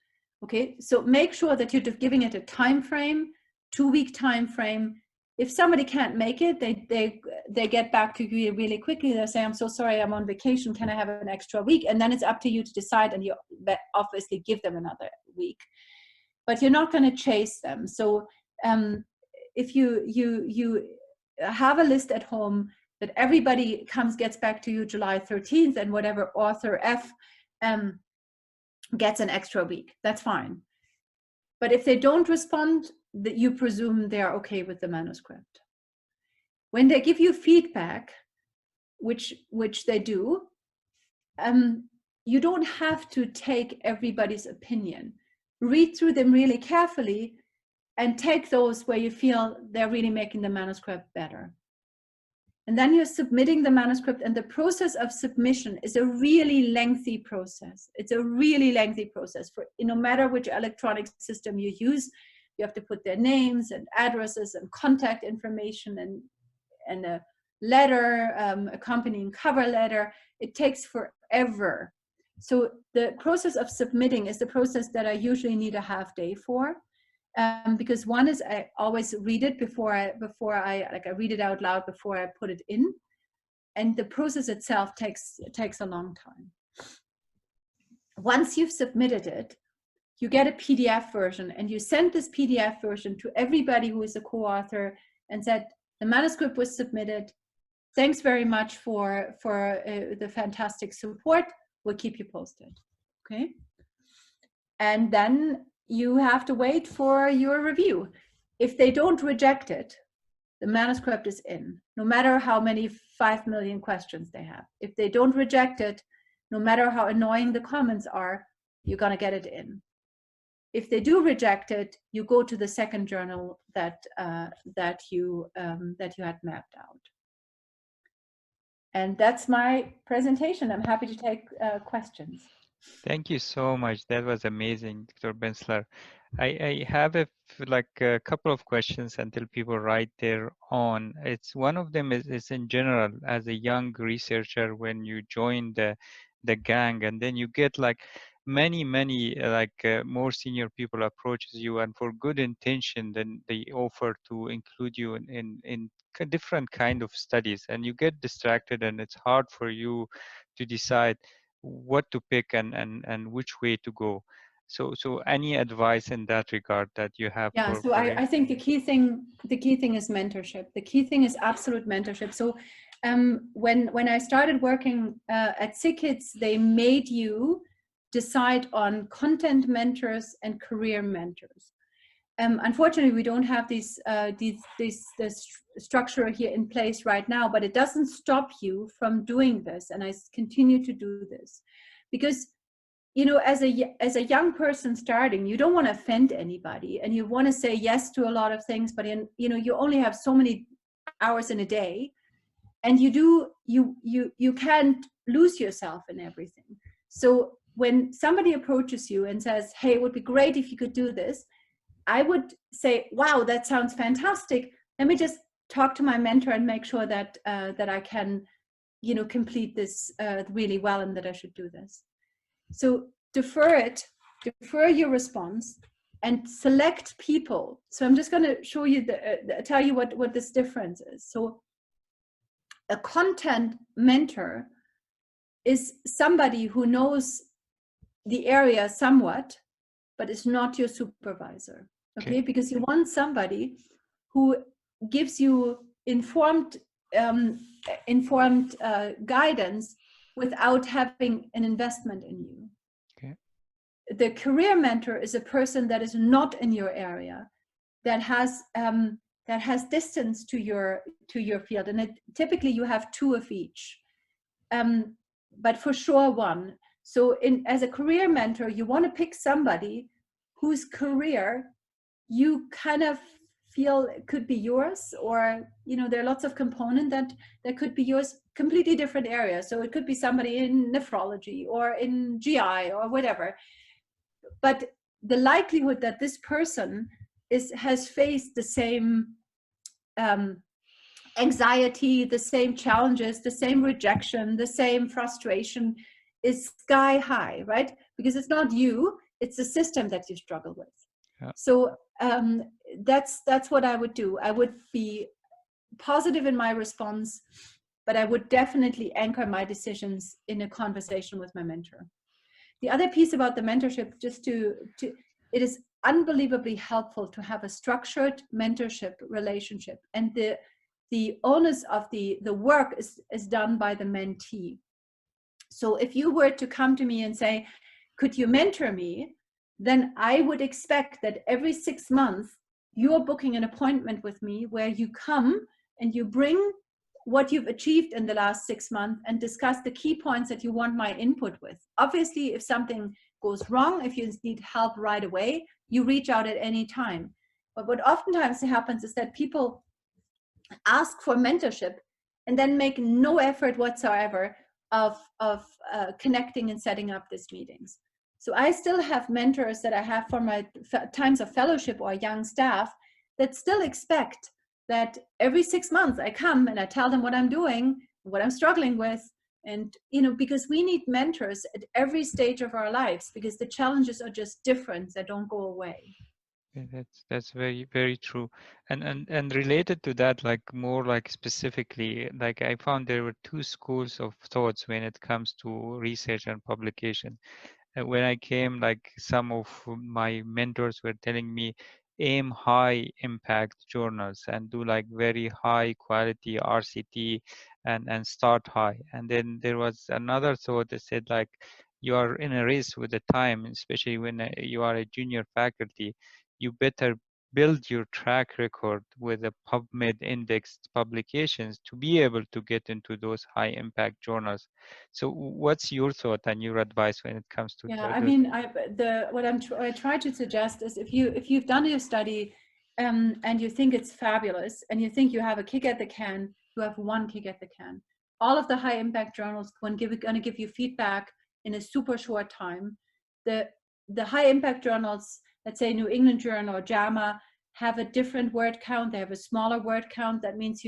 Okay, so make sure that you're giving it a time frame, 2-week time frame. If somebody can't make it, they get back to you really quickly. They say, I'm so sorry, I'm on vacation. Can I have an extra week? And then it's up to you to decide, and you obviously give them another week. But you're not going to chase them. So if you have a list at home that everybody gets back to you July 13th, and whatever author F gets an extra week, that's fine. But if they don't respond, that you presume they're okay with the manuscript. When they give you feedback, which they do, you don't have to take everybody's opinion. Read through them really carefully and take those where you feel they're really making the manuscript better. And then you're submitting the manuscript, and the process of submission is a really lengthy process. It's a really lengthy process. For no matter which electronic system you use, you have to put their names and addresses and contact information and a letter, accompanying cover letter. It takes forever. So the process of submitting is the process that I usually need a half day for. Because one is I always read it before I read it out loud before I put it in, and the process itself takes a long time. Once you've submitted it, you get a PDF version, and you send this PDF version to everybody who is a co-author and said, the manuscript was submitted. Thanks very much for the fantastic support. We'll keep you posted. Okay, and then you have to wait for your review. If they don't reject it, the manuscript is in, no matter how many 5 million questions they have. If they don't reject it, no matter how annoying the comments are, you're gonna get it in. If they do reject it, you go to the second journal that you had mapped out. And that's my presentation. I'm happy to take questions. Thank you so much. That was amazing, Dr. Bensler. I have a couple of questions until people write their own. It's one of them is in general, as a young researcher, when you join the gang, and then you get like many more senior people approaches you, and for good intention, then they offer to include you in different kind of studies, and you get distracted, and it's hard for you to decide what to pick and which way to go. So any advice in that regard that you have? Yeah, so I think the key thing is mentorship. The key thing is absolute mentorship. So when I started working at SIGKIDS, they made you decide on content mentors and career mentors. Unfortunately, we don't have this structure here in place right now, but it doesn't stop you from doing this. And I continue to do this because, you know, as a young person starting, you don't want to offend anybody, and you want to say yes to a lot of things, but you know, you only have so many hours in a day, and you can't lose yourself in everything. So when somebody approaches you and says, hey, it would be great if you could do this, I would say, wow, that sounds fantastic. Let me just talk to my mentor and make sure that that I can, you know, complete this really well, and that I should do this. So defer your response, and select people. So I'm just going to show you tell you what this difference is. So a content mentor is somebody who knows the area somewhat, but is not your supervisor. Okay, because you want somebody who gives you informed guidance without having an investment in you. Okay. The career mentor is a person that is not in your area, that has distance to your field, and typically you have two of each, but for sure one. So as a career mentor, you want to pick somebody whose career you kind of feel could be yours, or there are lots of components that could be yours, completely different areas. So it could be somebody in nephrology or in GI or whatever, but the likelihood that this person has faced the same anxiety, the same challenges, the same rejection, the same frustration is sky high, right? Because it's not you, it's the system that you struggle with. Yeah. So that's what I would do. I would be positive in my response, but I would definitely anchor my decisions in a conversation with my mentor. The other piece about the mentorship, it is unbelievably helpful to have a structured mentorship relationship, and the onus of the work is done by the mentee. So if you were to come to me and say, could you mentor me? Then I would expect that every 6 months you're booking an appointment with me where you come and you bring what you've achieved in the last 6 months and discuss the key points that you want my input with. Obviously, if something goes wrong, if you need help right away, you reach out at any time. But what oftentimes happens is that people ask for mentorship and then make no effort whatsoever of connecting and setting up these meetings. So I still have mentors that I have for my times of fellowship or young staff that still expect that every 6 months I come and I tell them what I'm doing, what I'm struggling with. And, because we need mentors at every stage of our lives, because the challenges are just different, they don't go away. Yeah, that's very, very true. And related to that, like more like specifically, like I found there were two schools of thoughts when it comes to research and publication. When I came, like some of my mentors were telling me, aim high impact journals and do like very high quality RCT and start high. And then there was another thought that said, like, you are in a race with the time, especially when you are a junior faculty, you better build your track record with the PubMed indexed publications to be able to get into those high impact journals. So what's your thought and your advice when it comes to Yeah, I mean, I try to suggest is if you've done your study and you think it's fabulous and you think you have a kick at the can, you have one kick at the can. All of the high impact journals going to give you feedback in a super short time. The high impact journals, let's say New England Journal or JAMA, have a different word count. They have a smaller word count. That means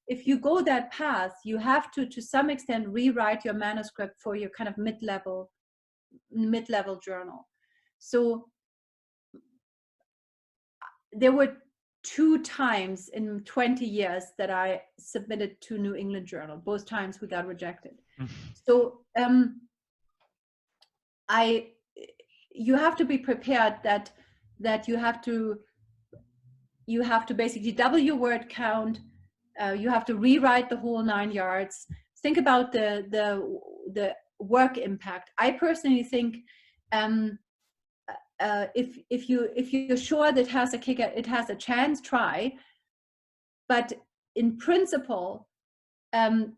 if you go that path, you have to some extent rewrite your manuscript for your kind of mid-level journal. So there were 2 times in 20 years that I submitted to New England Journal. Both times we got rejected. So you have to be prepared that you have to basically double your word count. You have to rewrite the whole 9 yards. Think about the work impact. I personally think if you're sure that it has a chance, try. But in principle,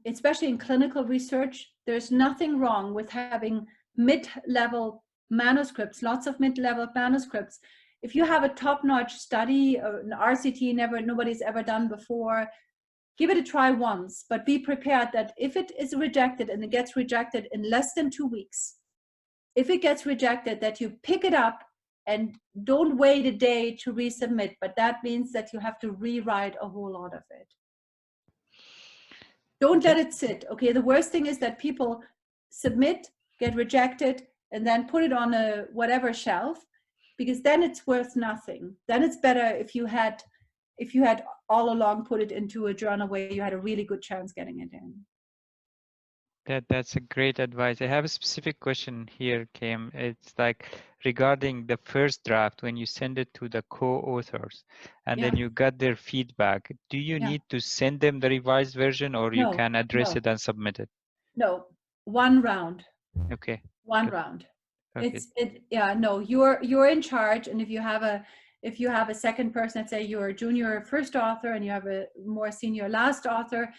especially in clinical research, there's nothing wrong with having mid-level manuscripts, lots of mid-level manuscripts. If you have a top-notch study or an RCT nobody's ever done before, give it a try once, but be prepared that if it is rejected and it gets rejected in less than 2 weeks, if it gets rejected, that you pick it up and don't wait a day to resubmit, but that means that you have to rewrite a whole lot of it. Don't let it sit. Okay, the worst thing is that people submit, get rejected, and then put it on a whatever shelf, because then it's worth nothing. Then it's better if you had all along put it into a journal where you had a really good chance getting it in. That's a great advice. I have a specific question here, Kim. It's like regarding the first draft when you send it to the co-authors and Yeah, then you got their feedback. Do you yeah. need to send them the revised version or you No, can address no, it and submit it? no. One round. Okay, One good. round. Okay. Yeah, no, you're in charge. And if you have a second person, let's say you're a junior first author and you have a more senior last author,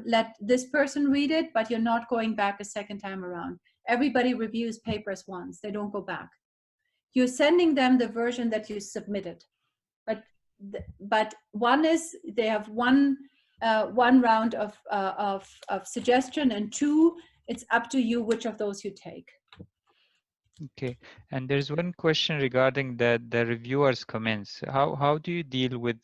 let this person read it, but you're not going back a second time around. Everybody reviews papers once, they don't go back. You're sending them the version that you submitted, but but one is they have one round of suggestion, and two, it's up to you which of those you take. Okay, and there's one question regarding the reviewers' comments. How do you deal with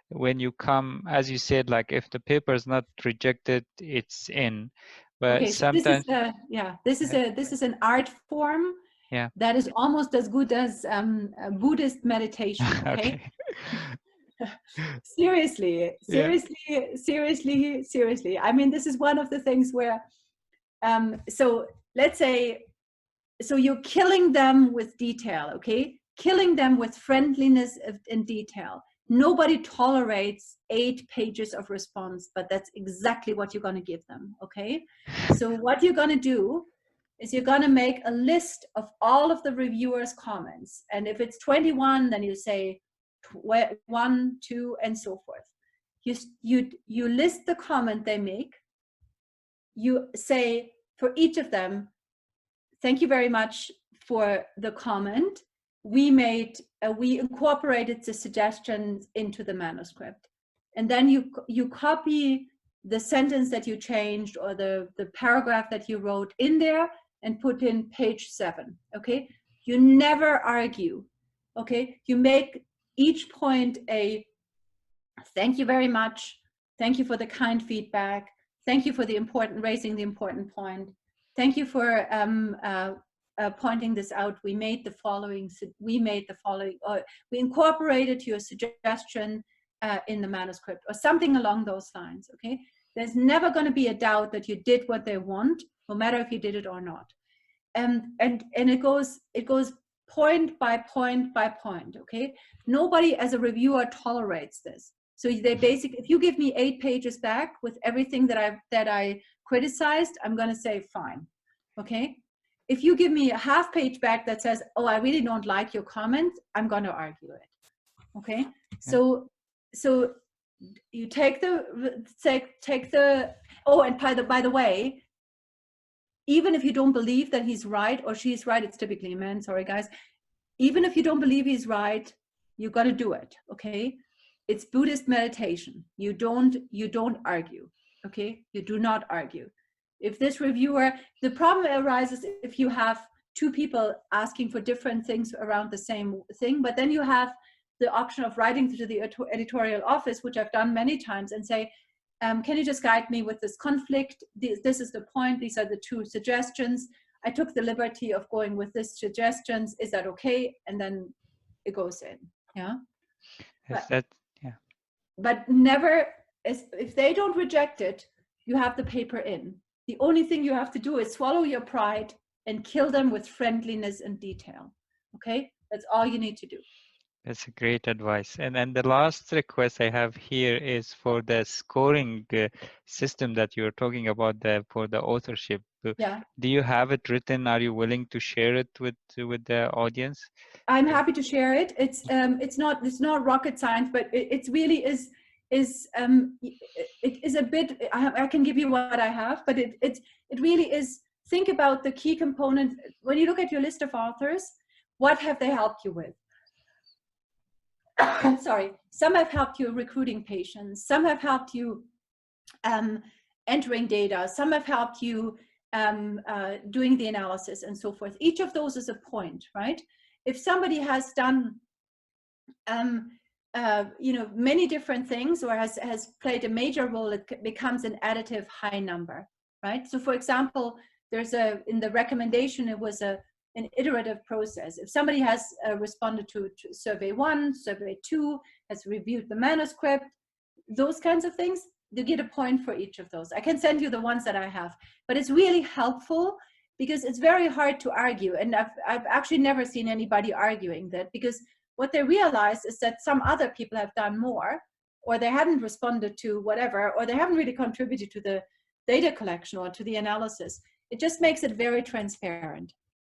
when you come, as you said, like if the paper is not rejected, it's in, but Okay, so this is sometimes, the yeah, this is an art form yeah, that is almost as good as Buddhist meditation. Okay, okay, seriously, yeah, seriously, seriously, seriously. I mean, this is one of the things where so let's say, so you're killing them with detail, okay? Killing them with friendliness in detail. Nobody tolerates 8 pages of response, but that's exactly what you're going to give them, okay? So what you're going to do is you're going to make a list of all of the reviewers' comments. And if it's 21, then you say 1, 2, and so forth. You list the comment they make. You say for each of them, thank you very much for the comment. We incorporated the suggestions into the manuscript. And then you copy the sentence that you changed or the paragraph that you wrote in there and put in page 7, okay? You never argue, okay? You make each point a thank you very much. Thank you for the kind feedback. Thank you for raising the important point. Thank you for pointing this out. We incorporated your suggestion in the manuscript or something along those lines, okay? There's never going to be a doubt that you did what they want, no matter if you did it or not. And it goes point by point by point, okay? Nobody as a reviewer tolerates this. So they basically, if you give me 8 pages back with everything that I criticized, I'm going to say fine, okay? If you give me a half page back that says, oh, I really don't like your comment, I'm going to argue it, okay? yeah. So you take the oh, and by the way, even if you don't believe that he's right or she's right, it's typically men, sorry guys, even if you don't believe he's right, you got to do it, okay? It's Buddhist meditation. You don't argue, okay? You do not argue. If this reviewer, the problem arises if you have 2 people asking for different things around the same thing, but then you have the option of writing to the editorial office, which I've done many times, and say, can you just guide me with this conflict? This is the point. These are the 2 suggestions. I took the liberty of going with this suggestions. Is that okay? And then it goes in. Yeah. Yes, that, yeah. But never, if they don't reject it, you have the paper in. The only thing you have to do is swallow your pride and kill them with friendliness and detail. Okay? That's all you need to do. That's a great advice. And then the last request I have here is for the scoring system that you're talking about for the authorship. Yeah. Do you have it written? Are you willing to share it with the audience? I'm happy to share it. It's not rocket science, but it really is it is a bit. I can give you what I have, but it really is. Think about the key components when you look at your list of authors. What have they helped you with? Sorry, some have helped you recruiting patients. Some have helped you entering data. Some have helped you doing the analysis and so forth. Each of those is a point, right? If somebody has done many different things or has played a major role, it becomes an additive high number, right? So for example, there's in the recommendation, it was an iterative process. If somebody has responded to survey 1, survey 2, has reviewed the manuscript, those kinds of things, you get a point for each of those. I can send you the ones that I have, but it's really helpful because it's very hard to argue. And I've actually never seen anybody arguing that, because what they realize is that some other people have done more, or they hadn't responded to whatever, or they haven't really contributed to the data collection or to the analysis. It just makes it very transparent.